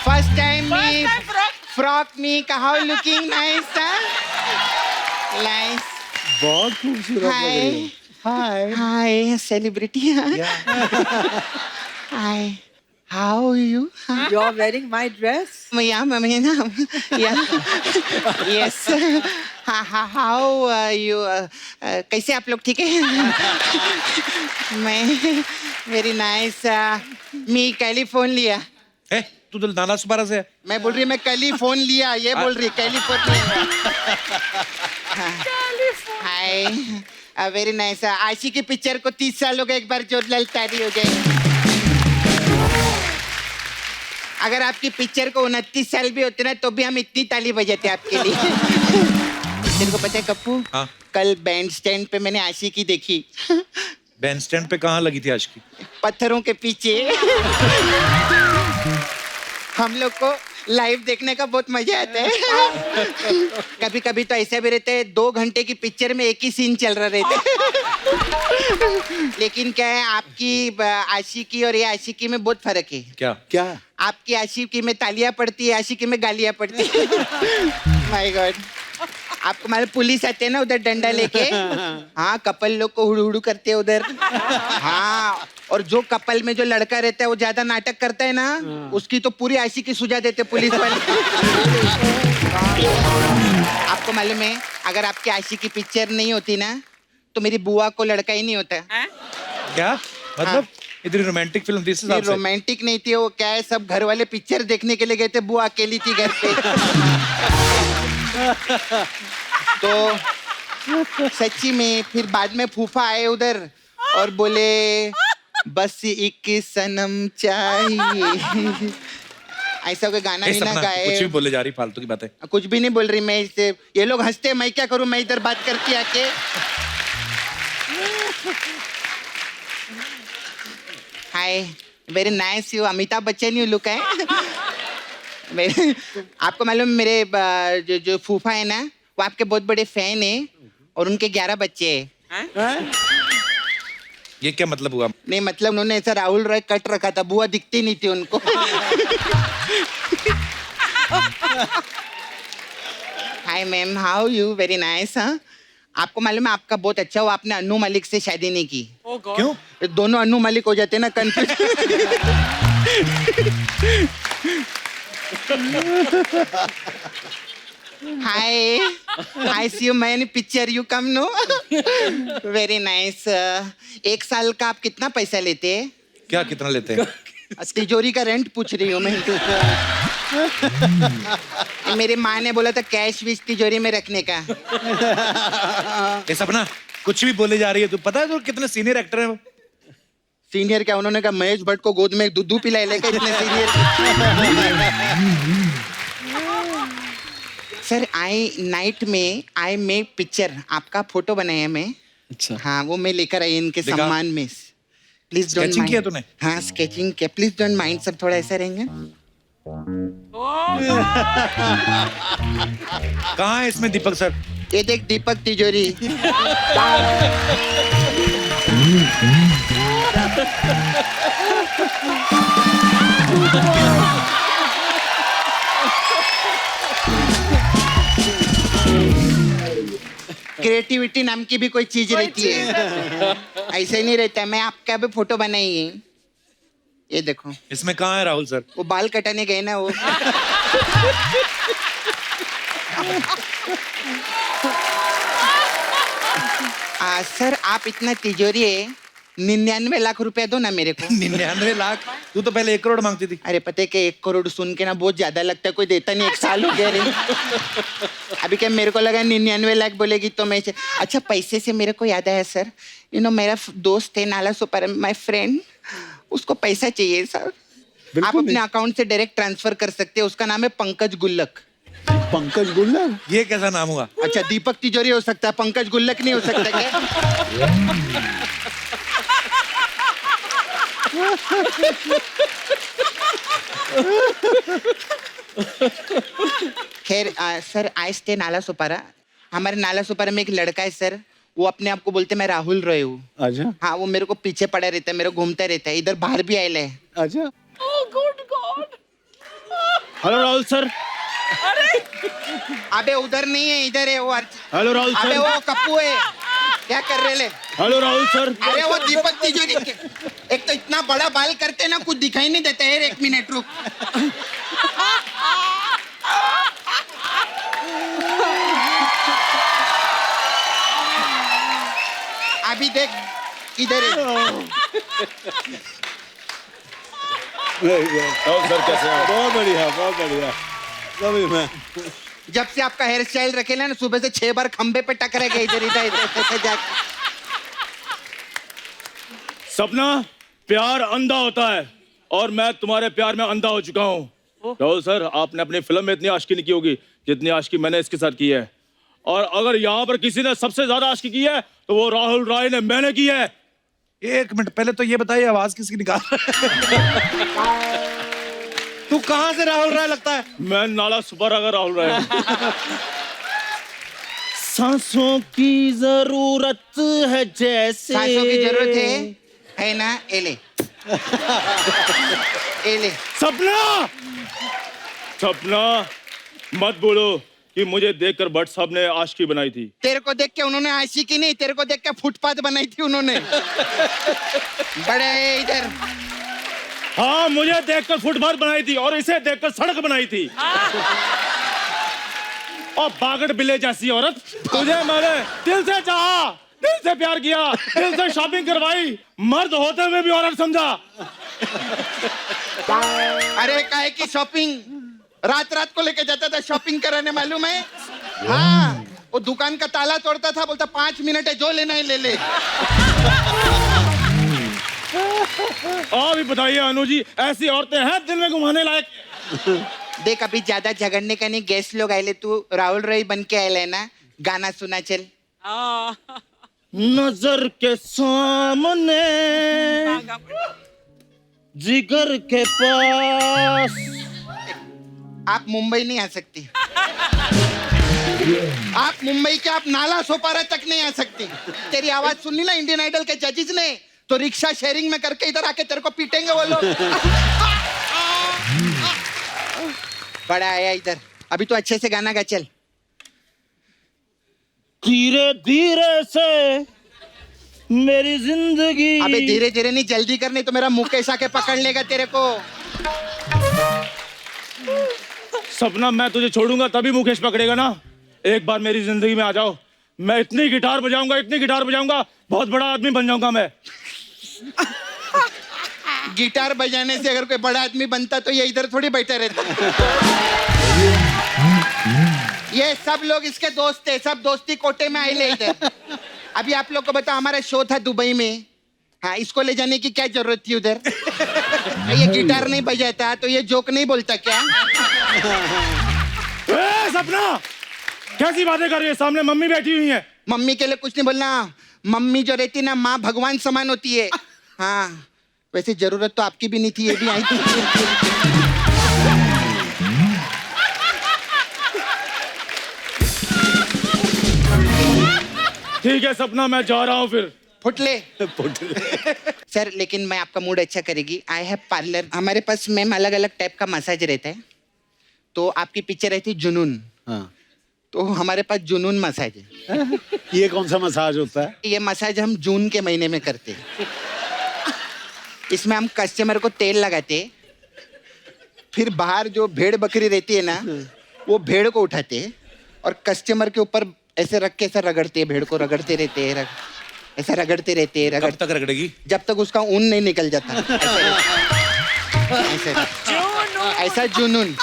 First time me frock me, how looking nice, huh? Nice. बहुत खूबसूरत लग रही है। Hi. Hi, celebrity. Hi. How are you? Huh? You're wearing my dress. Yeah, yeah. Yes. How are you? कैसे आप लोग ठीक है? मैं very nice. मैं कैलिफोर्निया। ए, तू तो नाना सुपारा से है। मैं बोल रही मैं कैलिफोर्न लिया, ये बोल रही कैलिफोर्निया। हाय, वेरी नाइस। आशी की पिक्चर को 30 साल हो गए, एक बार जोर ललतारी हो गए। अगर आपकी पिक्चर को 29 साल भी होते ना, तो भी हम इतनी ताली बजाते आपके लिए। तेरे को पता है कप्पू, हाँ? कल बैंड स्टैंड पे मैंने आशी की देखी। बैंड स्टैंड पे कहाँ लगी थी आशिकी? पत्थरों के पीछे। हम लोग को लाइव देखने का बहुत मजा आता है। कभी कभी तो ऐसा भी रहता है, 2 घंटे की पिक्चर में एक ही सीन चल रहा रहता है। लेकिन क्या है, आपकी आशिकी और ये आशिकी में बहुत फर्क है। क्या क्या? आपकी आशिकी में तालियां पड़ती है, आशिकी में गालियां पड़ती है। My God. आपको मालूम पुलिस आते हैं ना उधर डंडा लेके, हाँ कपल लोग को हुड़ू हुड़ू करते हैं उधर। हाँ और जो कपल में जो लड़का रहता है वो ज्यादा नाटक करता है ना, उसकी तो पूरी आशिकी सुझा देते पुलिस वाले। आपको मालूम है, अगर आपकी आशिकी पिक्चर नहीं होती ना तो मेरी बुआ को लड़का ही नहीं होता। क्या मतलब? इतनी रोमांटिक फिल्म थी इस हिसाब से? रोमांटिक नहीं थी वो, क्या है, सब घर वाले पिक्चर देखने के लिए गए थे, बुआ अकेली थी घर पे। तो सच्ची में फिर बाद में फूफा आए उधर और बोले बस एक सनम चाहिए, ऐसा कोई गाना भी ना गाए। कुछ भी बोले जा रही फालतू की बातें। कुछ भी नहीं बोल रही मैं इससे, ये लोग हंसते, मैं क्या करूं, मैं इधर बात करती आके। Hi, very nice you, Amitabh Bachchan you look है। आपको मालूम मेरे जो फूफा है ना, वो आपके बहुत बड़े फैन है और उनके 11 बच्चे हैं। ये क्या मतलब हुआ? नहीं मतलब उन्होंने ऐसा राहुल रॉय कट रखा था, बुआ दिखती नहीं थी उनको। Hi ma'am, how you, very nice. हाँ, आपको मालूम है आपका बहुत अच्छा हुआ आपने अनु मलिक से शादी नहीं की। क्यों? दोनों अनु मलिक हो जाते ना, confuse. Hi, I see you man picture, you come no. Very nice. 1 साल का आप कितना पैसा लेते हैं? क्या कितना लेते हैं? तिजोरी का रेंट पूछ रही हूँ मैं। मेरी माँ ने बोला था कैश विश तिजोरी में रखने का। ये सपना कुछ भी बोले जा रही है, तू पता है तो कितने सीनियर एक्टर हैं वो? सीनियर क्या, उन्होंने कहा महेश भट्ट को गोद में दूध पिलाए लेकर इतने सीनियर। सर आई नाइट में आई मेक पिक्चर, आपका फोटो बनाया मैं। अच्छा। हाँ, वो मैं लेकर आई इनके दिखा। सम्मान में। प्लीज डोंट Sketching किया माइंड। तूने? हाँ स्केचिंग किया, प्लीज डोंट माइंड सर, थोड़ा ऐसा रहेंगे। कहाँ है इसमें दीपक सर? ये देख दीपक तिजोरी। क्रिएटिविटी नाम की भी कोई चीज रहती है, ऐसे नहीं रहता है। मैं आपका भी फोटो बनाई है, ये देखो। इसमें कहाँ है राहुल सर? वो बाल कटाने गए ना वो। सर आप इतना तिजोरी है, 99 लाख रुपया दो ना मेरे को। 99 लाख? तू तो पहले 1 करोड़ मांगती थी। अरे पता है कि 1 करोड़ सुन के ना बहुत ज्यादा लगता है, कोई देता नहीं, 1 साल हो गया रे। अभी क्या मेरे को लगा 99 लाख बोलेगी तो मैं। अच्छा पैसे से मेरे को याद आया सर, यू नो मेरा दोस्त है नाला सुपर, माय फ्रेंड, उसको पैसा चाहिए सर। आप अपने अकाउंट से डायरेक्ट ट्रांसफर कर सकते हैं, उसका नाम है पंकज गुल्लक। पंकज गुल्लक? ये कैसा नाम हुआ? अच्छा दीपक तिजोरी हो सकता है, पंकज गुल्लक नहीं हो सकता क्या? खैर सर आई स्टे नाला सुपारा। हमारे नाला सुपारा में एक लड़का है सर, वो अपने आप को बोलते मैं राहुल रॉय हूँ। अच्छा। हाँ, वो मेरे को पीछे पड़ा रहता है, मेरे को घूमता रहता है, इधर बाहर भी आयल है। अच्छा। Hello Rahul sir. अबे उधर नहीं है, इधर है वो। हेलो राहुल अबे सर। वो कप्पू है, क्या कर रहे ले? Hello Rahul sir. अरे वो दीपक तिजोरी, एक तो इतना बड़ा बाल करते ना, कुछ दिखाई नहीं देता है। 1 मिनट रुक। अभी देख इधर है। राहुल सर कैसे हैं? बहुत बढ़िया, बहुत बढ़िया। कभी मैं जब से आपका हेयर स्टाइल रखेला ना, सुबह से 6 बार खंबे पे टकरा गया इधर इधर इधर जाके। सपना, प्यार अंधा होता है और मैं तुम्हारे प्यार में अंधा हो चुका हूँ। राहुल सर, आपने अपनी फिल्म में इतनी आशिकी नहीं की होगी जितनी आशिकी मैंने इसके साथ की है। और अगर यहाँ पर किसी ने सबसे ज्यादा आशिकी की है तो वो राहुल राय ने, मैंने की है। 1 मिनट पहले तो ये बताइए, आवाज किसकी निकाल तू कहाँ से राहुल राय लगता है? मैं नाला सुपारा का राहुल राय हूँ। सांसों की जरूरत है जैसे। सांसों की जरूरत है ना? एले एले। सपना, सपना मत बोलो, कि मुझे देखकर भट्ट साहब ने आशिकी बनाई थी। तेरे को देख के उन्होंने आशिकी नहीं, तेरे को देख के फुटपाथ बनाई थी उन्होंने। बड़े इधर। हाँ, मुझे देखकर फुटपाथ बनाई थी और इसे देखकर सड़क बनाई थी। और बागड़ बिल्ले जैसी औरत, तुझे मैंने दिल से चाहा, दिल से प्यार किया, दिल से शॉपिंग करवाई, मर्द होते हुए भी औरत समझा। अरे काहे की शॉपिंग, रात रात को लेके जाता था शॉपिंग कराने, मालूम है? हाँ, वो दुकान का ताला तोड़ता था, बोलता 5 मिनट है, जो लेना है ले ले। अभी बताइए अनु जी, ऐसी औरतें हैं दिल में घुमाने लायक? देख अभी ज्यादा झगड़ने का नहीं, गेस्ट लोग आए ले, तू राहुल रॉय बन के आए ना, गाना सुना चल। नजर के सामने जिगर के पास। आप मुंबई नहीं आ सकती, आप मुंबई के, आप नाला सोपारा तक नहीं आ सकती। तेरी आवाज सुननी ना इंडियन आइडल के जजेस ने, तो रिक्शा शेयरिंग में करके इधर आके तेरे को पीटेंगे वो लोग। बड़ा आया इधर, अभी तो अच्छे से गाना गा चल। धीरे धीरे से मेरी जिंदगी। अबे धीरे धीरे नहीं, जल्दी कर, नहीं तो मेरा मुकेश आके पकड़ लेगा तेरे को। सपना, मैं तुझे छोड़ूंगा तभी मुकेश पकड़ेगा ना। एक बार मेरी जिंदगी में आ जाओ, मैं इतनी गिटार बजाऊंगा, इतनी गिटार बजाऊंगा, बहुत बड़ा आदमी बन जाऊंगा मैं। गिटार बजाने से अगर कोई बड़ा आदमी बनता तो ये इधर थोड़ी बैठा रहता। ये सब लोग इसके दोस्त थे, सब दोस्ती कोटे में आए ले इधर। अभी आप लोग को बताओ, हमारा शो था दुबई में, हाँ, इसको ले जाने की क्या जरूरत थी उधर? ये गिटार नहीं बजाता तो ये जोक नहीं बोलता क्या? सपना, कैसी बातें कर रही है? सामने मम्मी बैठी हुई है। मम्मी के लिए कुछ नहीं बोलना, मम्मी जो रहती ना, माँ भगवान समान होती है। हाँ, वैसे जरूरत तो आपकी भी नहीं थी, ये भी आई थी। ठीक है सपना, मैं जा रहा हूँ फिर। फुटले सर, लेकिन मैं आपका मूड अच्छा करेगी। आई हैव पार्लर, हमारे पास मैम अलग अलग टाइप का मसाज रहता है। तो आपकी पिक्चर रहती है जुनून, हाँ। तो हमारे पास जुनून मसाज है। ये कौन सा मसाज होता है? ये मसाज हम जून के महीने में करते हैं। इसमें हम कस्टमर को तेल लगाते, फिर बाहर जो भेड़ बकरी रहती है ना, वो भेड़ को उठाते और कस्टमर के ऊपर ऐसे रख के ऐसा रगड़ते, भेड़ को रगड़ते रहते हैं, ऐसा रगड़ते रहते हैं। कब तक रगड़ेगी? जब तक उसका ऊन नहीं निकल जाता। ऐसा जुनून।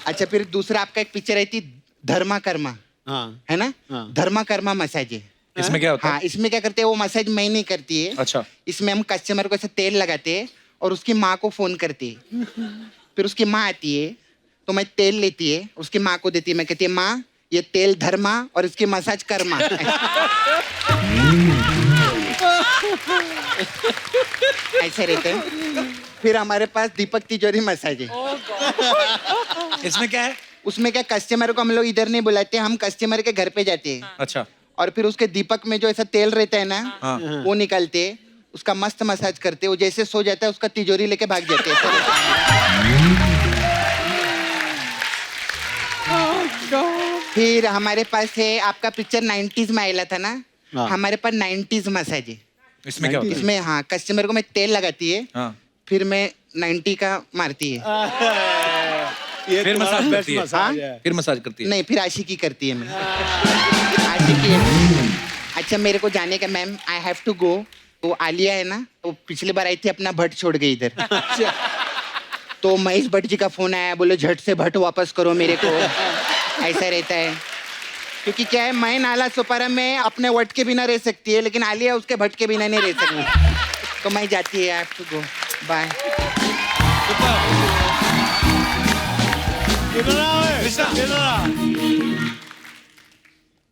अच्छा, फिर दूसरा आपका एक पिक्चर रहती धर्मा कर्मा, हाँ। है ना? हाँ। धर्मा कर्मा मसाज है। इसमें क्या होता है? हाँ, इसमें क्या करते हैं, वो मसाज मैं नहीं करती है। अच्छा। इसमें हम कस्टमर को ऐसे तेल लगाते हैं और उसकी माँ को फोन करते हैं। फिर उसकी माँ आती है तो मैं तेल लेती है, उसकी माँ को देती है, मैं कहती है माँ ये तेल धर्मा और इसकी मसाज कर्मा। ऐसे रहते हैं। फिर हमारे पास दीपक तिजोरी मसाज है। इसमें क्या है? उसमें क्या, कस्टमर को हम लोग इधर नहीं बुलाते, हम कस्टमर के घर पे जाते हैं। अच्छा। और फिर उसके दीपक में जो ऐसा तेल रहता है ना, हाँ। वो निकालते, उसका मस्त मसाज करते, वो जैसे सो जाता है उसका तिजोरी लेके भाग जाते हैं। फिर हमारे पास है, आपका पिक्चर 90s में आया था ना, हाँ। हमारे पास 90s मसाज है। इसमें क्या होता है? इसमें हाँ, कस्टमर को मैं तेल लगाती है, हाँ। फिर मैं 90 का मारती है। ये फिर तुम्हारा मसाज best करती है। मसाज है। फिर मसाज करती है। नहीं, फिर आशिकी करती है मैं। आशिकी है। अच्छा, मेरे को जाने का ma'am, I have to go. वो आलिया है ना, वो पिछली बार आई थी, अपना भट्ट छोड़ गई इधर। तो महेश भट्ट जी का फोन आया, बोले झट से भट्ट वापस करो मेरे को। ऐसा रहता है, क्योंकि क्या है, मैं नाला सुपारा में अपने वट के बिना रह सकती है, लेकिन आलिया उसके भट्ट के बिना नहीं रह सकती। तो मैं जाती है, I have to go, bye.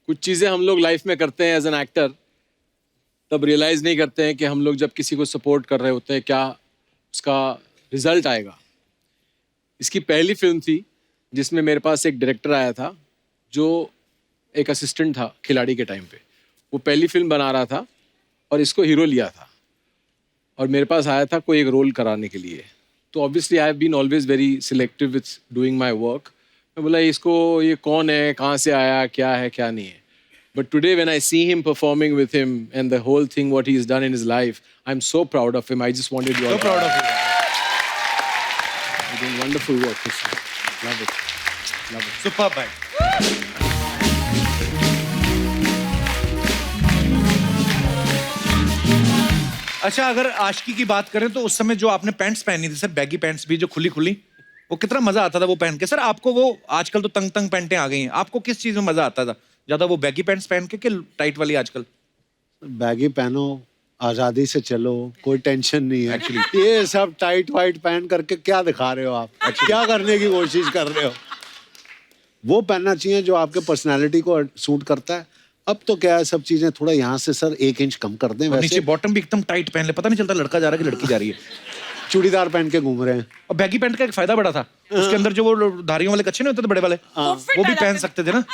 कुछ चीज़ें हम लोग लाइफ में करते हैं एज एन एक्टर, तब रियलाइज़ नहीं करते हैं कि हम लोग जब किसी को सपोर्ट कर रहे होते हैं क्या उसका रिजल्ट आएगा। इसकी पहली फिल्म थी जिसमें मेरे पास एक डायरेक्टर आया था जो एक असिस्टेंट था खिलाड़ी के टाइम पे। वो पहली फिल्म बना रहा था और इसको हीरो लिया था और मेरे पास आया था कोई एक रोल कराने के लिए। तो obviously I have been always very selective with doing my work. मैं बोला इसको ये कौन है, कहाँ से आया, क्या है क्या नहीं है. But today when I see him performing with him and the whole thing what he's done in his life, I'm so proud of him. I just wanted you all. So proud of you. You're doing wonderful work, Krishna. Love it. Love it. Superb भाई. अच्छा, अगर आशिकी की बात करें तो उस समय जो आपने पैंट्स पहनी थी सर, बैगी पैंट्स भी जो खुली खुली, वो कितना मजा आता था वो पहन के. सर आपको वो, आजकल तो तंग तंग पैंटें आ गई हैं, आपको किस चीज में मजा आता था ज्यादा, वो बैगी पैंट्स पहन के कि टाइट वाली आजकल? बैगी पहनो, आजादी से चलो, कोई टेंशन नहीं है. एक्चुअली ये सब टाइट वाइट पहन करके क्या दिखा रहे हो आप, क्या करने की कोशिश कर रहे हो? वो पहनना चाहिए जो आपके पर्सनालिटी को सूट करता है. अब तो क्या है, सब चीजें थोड़ा यहाँ से सर 1 इंच कम कर दें. और नीचे वैसे बॉटम भी एकदम टाइट पहन ले, पता नहीं चलता लड़का जा रहा है कि लड़की जा रही है. चूड़ीदार पहन के घूम रहे हैं. और बैगी पैंट का एक फायदा बड़ा था, उसके अंदर जो वो धारियों वाले कच्छे नहीं होते थे बड़े वाले, वो भी पहन सकते थे ना.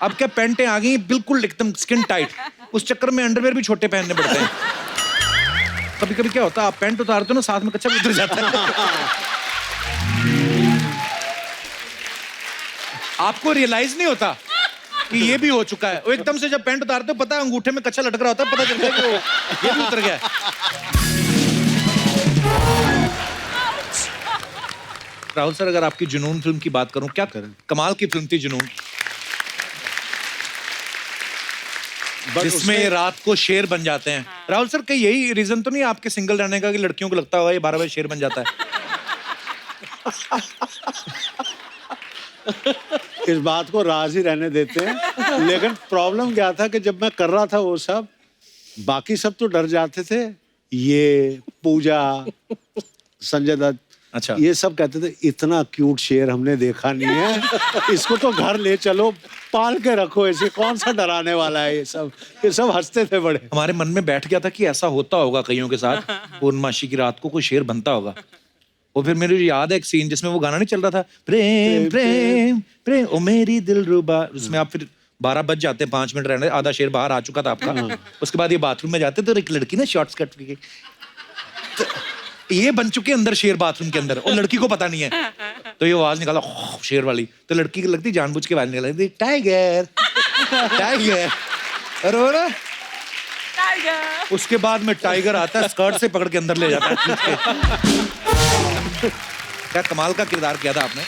अब क्या पैंटें आ गई बिल्कुल एकदम स्किन टाइट, उस चक्कर में अंडरवेयर भी छोटे पहनने पड़ते हैं. कभी कभी क्या होता है, आप पैंट उतारते हो ना, साथ में कच्चा भी उतर जाता है. आपको रियलाइज नहीं होता कि ये भी हो चुका है. वो एकदम से जब पैंट उतारते हो, पता है अंगूठे में कच्चा लटक रहा होता है, पता चलता है कि वो ये भी उतर गया है. राहुल सर, अगर आपकी जुनून फिल्म की बात करूं, क्या करें, कमाल की फिल्म थी जुनून, जिसमें रात को शेर बन जाते हैं. राहुल सर, कहीं यही रीजन तो नहीं है आपके सिंगल रहने का कि लड़कियों को लगता होगा ये 12 बजे शेर बन जाता है? इस बात को राज ही रहने देते हैं. लेकिन प्रॉब्लम क्या था कि जब मैं कर रहा था वो सब, बाकी सब तो डर जाते थे. ये पूजा, संजय दत्त, अच्छा, ये सब कहते थे इतना क्यूट शेर हमने देखा नहीं है, इसको तो घर ले चलो, पाल के रखो, ऐसे कौन सा डराने वाला है. ये सब हंसते थे बड़े. हमारे मन में बैठ गया था कि ऐसा होता होगा कईयों के साथ, पूर्णमासी की रात को कोई शेर बनता होगा. और फिर मेरे याद है एक सीन जिसमें वो गाना नहीं चल रहा था, प्रेम प्रेम प्रेम ओ मेरी दिलरुबा, उसमें आप फिर 12 बज जाते हैं, 5 मिनट रहने, आधा शेर बाहर आ चुका था आपका. उसके बाद ये बाथरूम में जाते तो एक लड़की ना शॉर्ट स्कर्ट की, ये बन चुके अंदर शेर बाथरूम के अंदर, और लड़की को पता नहीं है. तो ये आवाज निकाला शेर वाली, तो लड़की की लगती जानबूझ के आवाज निकालती टाइगर टाइगर, और वो ना उसके बाद में टाइगर आता है, स्कर्ट से पकड़ के अंदर ले जाता है. क्या कमाल का किरदार किया था आपने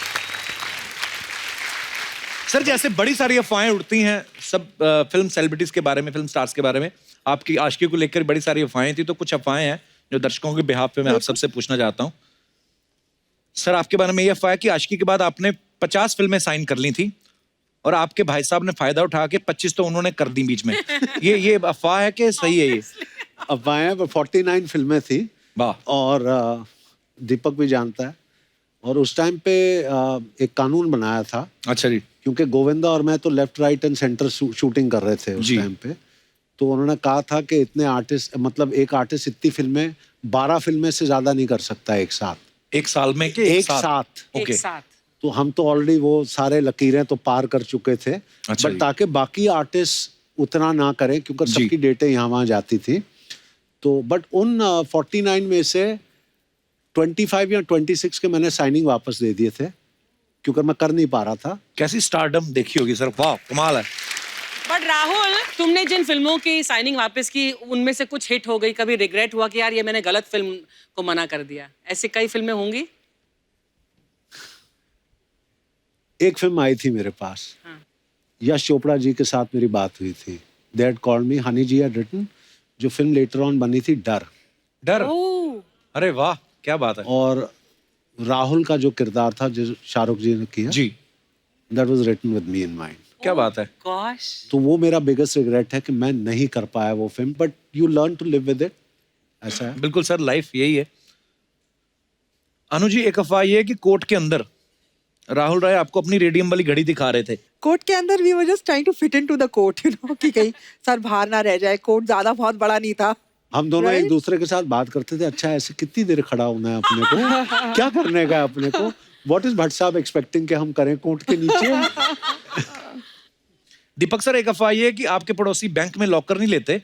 सर. जैसे बड़ी सारी अफवाहें उड़ती हैं सब फिल्म सेलिब्रिटीज के बारे में, फिल्म स्टार्स के बारे में, आपकी आशिकी को लेकर बड़ी सारी अफवाहें थी, तो कुछ अफवाहें हैं जो दर्शकों के बिहाफ पे मैं आप सबसे पूछना चाहता हूं. सर, आपके बारे में ये अफवाह है कि आशिकी के बाद आपने 50 फिल्में साइन कर ली थी, और आपके भाई साहब ने फायदा उठा के 25 तो उन्होंने कर दी बीच में. ये अफवाह है कि सही है? ये अफवाहें. 49 फिल्में थी. वाह. और दीपक भी जानता है. और उस टाइम पे एक कानून बनाया था. अच्छा जी. क्योंकि गोविंदा और मैं तो left right and centre shooting कर रहे थे उस टाइम पे. तो उन्होंने कहा था कि इतने आर्टिस्ट, मतलब एक आर्टिस्ट इतनी फिल्में, 12 फिल्में से ज्यादा नहीं कर सकता एक साथ, एक साल में के एक साथ. ओके. तो हम तो ऑलरेडी वो सारे लकीरें तो पार कर चुके थे. अच्छा बट ताकि बाकी आर्टिस्ट उतना ना करें, क्योंकि सबकी डेटें यहाँ वहाँ जाती थी. तो बट उन 49 में से 25 या 26 के मैंने साइनिंग वापस दे दिए थे, क्योंकि मैं कर नहीं पा रहा था. कैसी स्टारडम देखी होगी सर, वाह कमाल है. बट राहुल, तुमने जिन फिल्मों की साइनिंग वापस की, उनमें से कुछ हिट हो गई, कभी रिग्रेट हुआ कि यार ये मैंने गलत फिल्म को मना कर दिया? ऐसी कई फिल्में होंगी. एक फिल्म आई थी मेरे पास, यश चोपड़ा जी के साथ मेरी बात हुई थी. They had called me, Honey ji had written, जो फिल्म लेटर ऑन बनी थी डर. अरे वाह, क्या बात है. और राहुल का जो किरदार था जो शाहरुख जी ने किया जी, that was written with me in mind. क्या बात है. गॉश. तो वो मेरा बिगेस्ट रिग्रेट है कि मैं नहीं कर पाया वो film. But you learn to live with it. ऐसा है. बिल्कुल सर, लाइफ यही है. अनु जी, एक अफवाह ये है कि कोर्ट के अंदर राहुल राय आपको अपनी रेडियम वाली घड़ी दिखा रहे थे. कोर्ट के अंदर we were just trying to fit into the court, you know, कि कहीं सर बाहर ना रह जाए. कोर्ट ज्यादा बहुत बड़ा नहीं था. हम दोनों एक दूसरे के साथ बात करते थे, अच्छा ऐसे कितनी देर खड़ा होना है अपने को, क्या करने का है अपने को, व्हाट इज भट्ट साहब एक्सपेक्टिंग कि हम करें कोर्ट के नीचे. दीपक सर, एक अफवाह ये है कि आपके पड़ोसी बैंक में लॉकर नहीं लेते.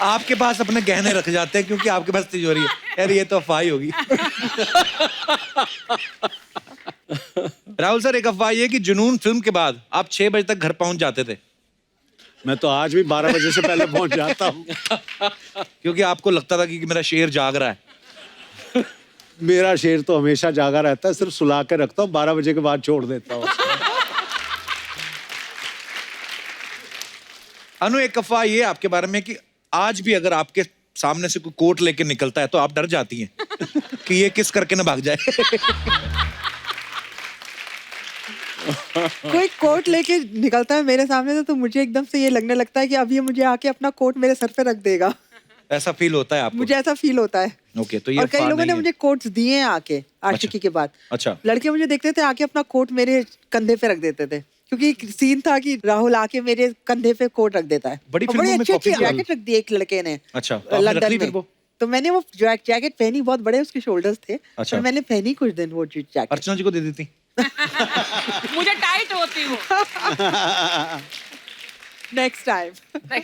आपके पास अपने गहने रख जाते हैं क्योंकि आपके पास तिजोरी है। यार ये तो अफवाह ही होगी। राहुल सर, एक अफवाह ये कि जुनून फिल्म के बाद आप 6 बजे तक घर पहुंच जाते थे। मैं तो आज भी 12 बजे से पहले पहुंच जाता हूँ। क्योंकि आपको लगता था कि मेरा शेर जाग रहा है। मेरा शेर तो हमेशा जागा रहता है, सिर्फ सुला के रखता हूँ, 12 बजे के बाद छोड़ देता हूँ। अनु, एक अफवाह ये आपके बारे में कि आज भी अगर आपके सामने से कोई कोट लेके निकलता है तो आप डर जाती हैं कि ये किस करके ना भाग जाए। कोई कोट लेके निकलता है मेरे सामने से तो मुझे एकदम से ये लगने लगता है कि अब ये मुझे आके अपना कोट मेरे सर पे रख देगा। ऐसा फील होता है आपको? मुझे ऐसा फील होता है। ओके, तो ये और कई अफवाह लोगों ने नहीं है। मुझे कोट्स दिए हैं आके आशिकी के बाद। अच्छा। लड़के मुझे देखते थे आके अपना कोट मेरे कंधे पे रख देते थे, क्योंकि एक सीन था कि राहुल आके मेरे कंधे पे कोट रख देता है। बड़ी और फिल्मों में अच्छी कॉपी जैकेट रख दी एक लड़के ने अच्छा, तो आपने रख लंदन ली फिर में। वो? तो मैंने वो जैकेट पहनी, बहुत बड़े उसके शोल्डर्स थे। अच्छा। और मैंने पहनी कुछ दिन वो जैकेट। अर्चना जी को दे देती। मुझे टाइट होती हूँ। Next time.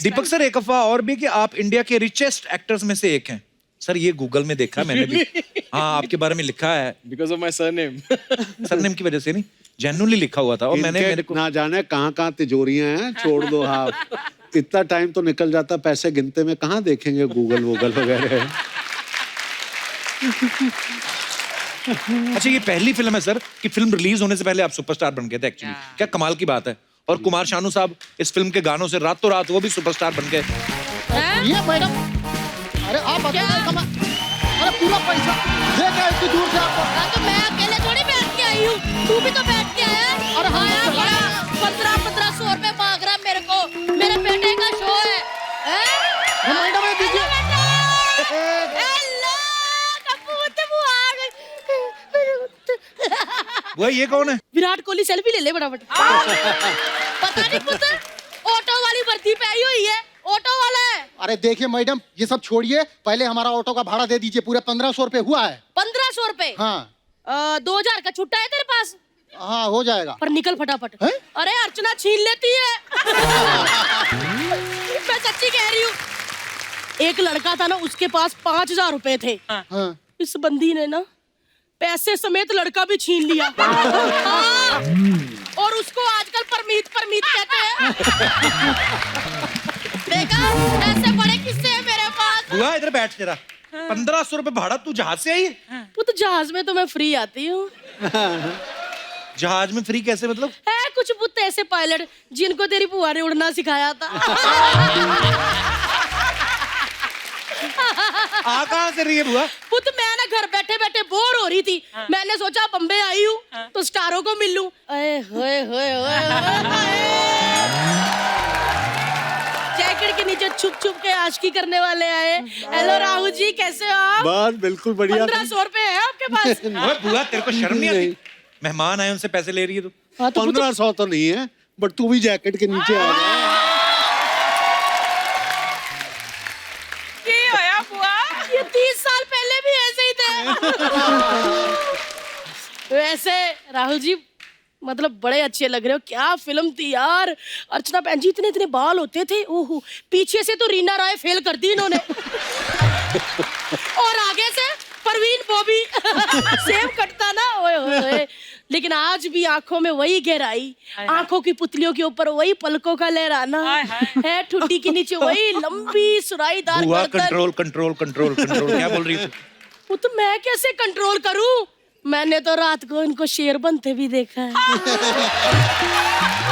दीपक सर, एक अफवाह और भी कि आप इंडिया के रिचेस्ट एक्टर्स में से एक हैं। सर ये गूगल में देखा मैंने भी। हाँ, आपके बारे में लिखा है। Because of my surname. Surname की वजह से नहीं, जेन्युइनली लिखा हुआ था। और मैंने इनके मेरे को ना जाने कहाँ तिजोरियां हैं, छोड़ दो। हाँ, इतना टाइम तो निकल जाता पैसे गिनते में, कहाँ देखेंगे गूगल वूगल वगैरह। अच्छा, ये पहली फिल्म है सर कि फिल्म रिलीज होने से पहले आप सुपरस्टार बन गए थे एक्चुअली। क्या कमाल की बात है। और कुमार शानू साहब इस फिल्म के गानों से रातों रात वो भी सुपरस्टार बन गए। ये मैडम, अरे आप बताइए अरे पूरा पैसा दे क्या इतनी दूर से आपको? तो मैं अकेले थोड़ी बैठ के आई हूँ, तू भी तो बैठ के आया। और हाँ यार, बड़ा 1500 रुपए मांग रहा मेरे को, मेरे बेटे का शो है। मैडम ये दीजिए। वो ये कौन है? विराट कोहली सेल्फी ले ले फटाफट। पता नहीं पुत्र, ऑटो वाली वर्दी पे आई हुई है, ऑटो वाला है। अरे देखिए मैडम, ये सब छोड़िए, पहले हमारा ऑटो का भाड़ा दे दीजिए। पूरे 1500 रुपए हुआ है। 1500 रुपए? हाँ। 2000 का छुट्टा है तेरे पास? हाँ, हो जाएगा। पर निकल फटाफट। अरे अर्चना छीन लेती है। मैं सच्ची कह रही हूँ। एक लड़का था ना, उसके पास 5000 रुपए थे। हाँ। इस बंदी ने ना पैसे समेत लड़का भी छीन लिया। हाँ। और उसको आजकल परमीत कहते हैं। देखा, ऐसे बड़े किस्से हैं मेरे पास। बुआ इधर बैठ जरा। 1500 रुपए भाड़ा, तू जहाज से आई है? वो तो जहाज में तो मैं फ्री आती हूँ। जहाज में फ्री कैसे मतलब? है कुछ पुत ऐसे पायलट जिनको तेरी बुआ ने उड़ना सिखाया था। आ कहाँ से रही है बुआ? पुत मैं ना घर बैठे बैठे बोर हो रही थी। मैंने सोचा बम्बे आई हूँ तो स्टारों को मिल लूं। जैकेट के नीचे छुप छुप के आशिकी करने वाले आए। हेलो राहुल जी, कैसे हो आप? बस बिल्कुल बढ़िया। 1500 रुपए है आपके पास? ओए बुआ, तेरे को शर्म नहीं आती? मेहमान आए, उनसे पैसे ले रही है तू। 1500 तो नहीं है, बट तू भी जैकेट के नीचे आ जा। ये 30 साल पहले भी ऐसे ही थे। वैसे राहुल जी, मतलब बड़े अच्छे लग रहे हो। क्या फिल्म थी यार। अर्चना बहन जी, इतने इतने बाल होते थे। ओहो, पीछे से तो रीना राय फेल कर दी इन्होंने। और आगे से परवीन बॉबी सेम कटता ना। ओए ओए। लेकिन आज भी आंखों में वही गहराई, आंखों की पुतलियों के ऊपर वही पलकों का लहराना है, ठुड्डी के नीचे वही लंबी सुराईदार बुआ, गर्दन। Control control control control. क्या बोल रही है तू? वो तो मैं कैसे कंट्रोल करूं? मैंने तो रात को इनको शेर बनते भी देखा है।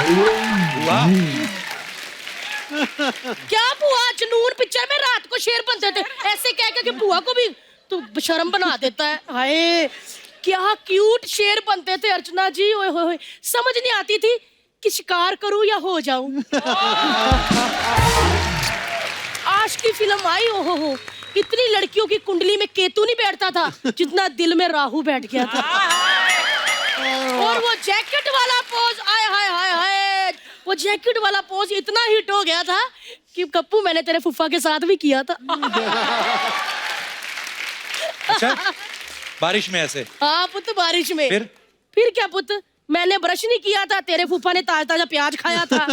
बुआ, क्या बुआ, जनून पिक्चर में रात को शेर बनते थे? ऐसे कह के बुआ को भी तू शर्म बना देता है। हाय, क्या क्यूट शेर बनते थे अर्चना जी। ओए होए होए, समझ नहीं आती थी कि शिकार करूं या हो जाऊं। आज की फिल्म आई, ओहो हो, इतनी लड़कियों की कुंडली में केतु नहीं बैठता था जितना दिल में राहु बैठ गया था। और वो जैकेट वाला पोज, आय हाय हाय हाय, वो जैकेट वाला पोज इतना हिट हो गया था कि कप्पू मैंने तेरे फुफ्फा के साथ भी किया था। अच्छा, बारिश में ऐसे? हाँ पुत, बारिश में। फिर क्या पुत, मैंने ब्रश नहीं किया था, तेरे फूफा ने ताजा ताजा प्याज खाया था।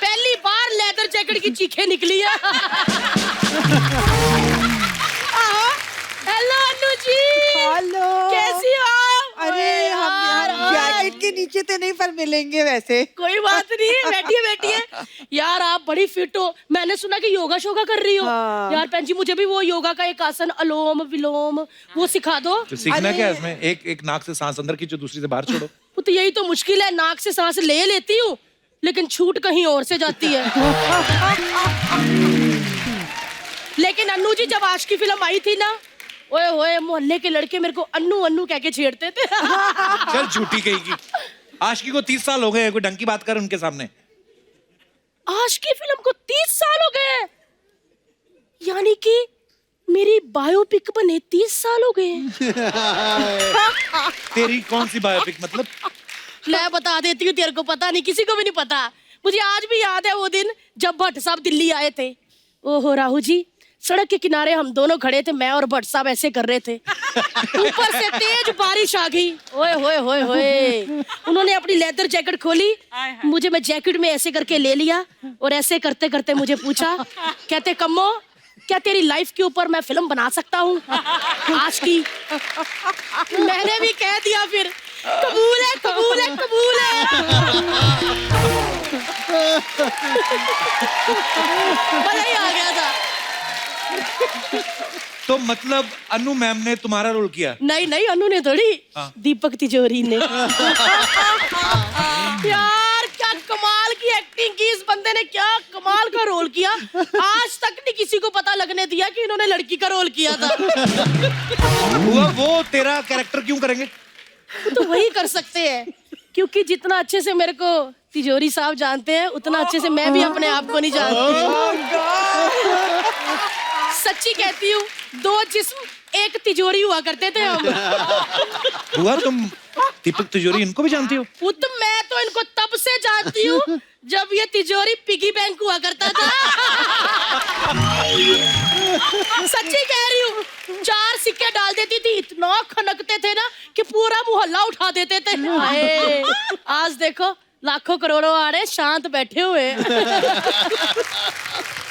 पहली बार लेदर लेदर जैकेट की चीखें निकली है। हेलो अन्नू जी, हेलो, कैसी हो आप? अरे हम जैकेट के नीचे तो नहीं पर मिलेंगे वैसे। कोई बात नहीं, बैठिए बैठिए। यार आप बड़ी फिट हो, मैंने सुना कि योगा शोगा कर रही हो। हाँ। यार बहन जी मुझे भी वो योगा का एक आसन अलोम विलोम वो सिखा दो। तो सीखना क्या है इसमें? एक नाक से सांस अंदर खींचो, दूसरी से बाहर छोड़ो। वो तो यही तो मुश्किल है, नाक से सांस ले लेती हूँ लेकिन छूट कहीं और से जाती है। लेकिन अन्नू जी जब आज की फिल्म आई थी ना, ओए होए मोहल्ले के लड़के मेरे को अन्नू अन्नू कह के छेड़ते थे। चल झूठी कहीं की। आशिकी को 30 साल हो गए, कोई ढंग की बात कर उनके सामने। आज की फिल्म को 30 साल हो गए हैं, यानी कि मेरी बायोपिक बने 30 साल हो गए हैं। तेरी कौन सी बायोपिक मतलब? मैं बता देती हूँ, तेरे को पता नहीं, किसी को भी नहीं पता। मुझे आज भी याद है वो दिन जब भट्ट साहब दिल्ली आए थे। ओहो राहु जी, सड़क के किनारे हम दोनों खड़े थे, मैं और भट्ट साहब ऐसे कर रहे थे, ऊपर से तेज बारिश आ गई। ओए होए होए होए, उन्होंने अपनी लेदर जैकेट खोली, मुझे मैं जैकेट में ऐसे करके ले लिया और ऐसे करते करते मुझे पूछा, कहते कम्मो क्या तेरी लाइफ के ऊपर मैं फिल्म बना सकता हूँ आज की? मैंने भी कह दिया फिर, कबूल है कबूल है कबूल है। मजा ही आ गया था। तो मतलब अनु मैम ने तुम्हारा रोल किया? नहीं नहीं, अनु ने थोड़ी, दीपक तिजोरी ने। यार क्या कमाल की एक्टिंग की इस बंदे ने, क्या कमाल का रोल किया। आज तक नहीं किसी को पता लगने दिया कि इन्होंने लड़की का रोल किया था। वो तेरा कैरेक्टर क्यों करेंगे? तो वही कर सकते हैं, क्योंकि जितना अच्छे से मेरे को तिजोरी साहब जानते हैं उतना अच्छे से मैं भी अपने आप को नहीं जानती। सच्ची कहती हूँ, 2 जिस्म एक तिजोरी हुआ करते थे हम। हुआ तुम दीपक तिजोरी इनको भी जानती हो? तो मैं तो इनको तब से जानती हूँ जब ये तिजोरी पिगी बैंक हुआ करता था। सच्ची कह रही हूँ, 4 सिक्के डाल देती थी, इतना खनकते थे ना कि पूरा मोहल्ला उठा देते थे। हाय, आज देखो लाखों करोड़ों आ रहे, शांत बैठे हुए।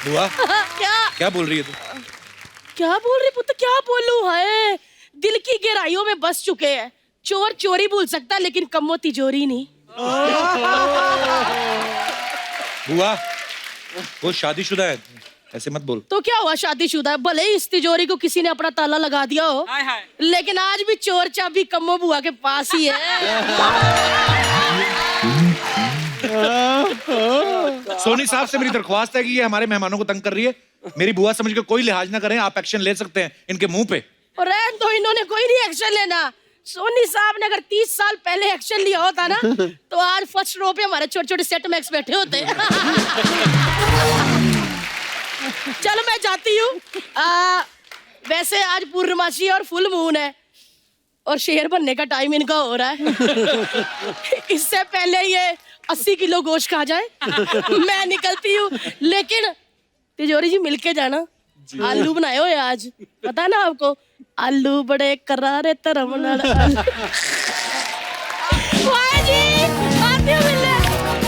हुआ क्या क्या बोल रही है तू? क्या बोल रही पुत्र, क्या बोलूं? हाय, दिल की गहराइयों में बस चुके हैं। चोर चोरी भूल सकता लेकिन कम्मो तिजोरी नहीं। हुआ वो शादीशुदा है, ऐसे मत बोल। तो क्या हुआ, शादीशुदा है, भले ही इस तिजोरी को किसी ने अपना ताला लगा दिया हो, लेकिन आज भी चोर चाबी कम्मो बुआ के पास ही है। सोनी साहब से मेरी दरख्वास्त है कि ये हमारे मेहमानों को तंग कर रही है, मेरी बुआ समझ के कोई लिहाज ना करें, आप एक्शन ले सकते हैं इनके मुंह पे। और रहन दो, इन्होंने कोई नहीं एक्शन लेना। सोनी साहब ने अगर 30 साल पहले एक्शन लिया होता ना तो आज फर्स्ट रो पे हमारे छोटे छोटे सेट मैक्स बैठे होते। चलो मैं जाती हूँ। वैसे आज पूर्णमासी और फुल मून है और शेर बनने का टाइम इनका हो रहा है। इससे पहले ये 80 किलो गोश्त खा जाए मैं निकलती हूँ। लेकिन तिजोरी जी मिलके जाना, आलू बनाए हुए आज, पता है ना आपको, आलू बड़े करारे तरम नाल। वाह जी, आती हूँ मिलने,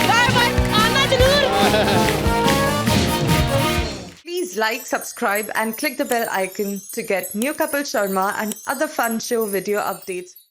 बाय बाय, आना जरूर। Please like, subscribe and click the bell icon to get new Kapil Sharma and other fun show video updates.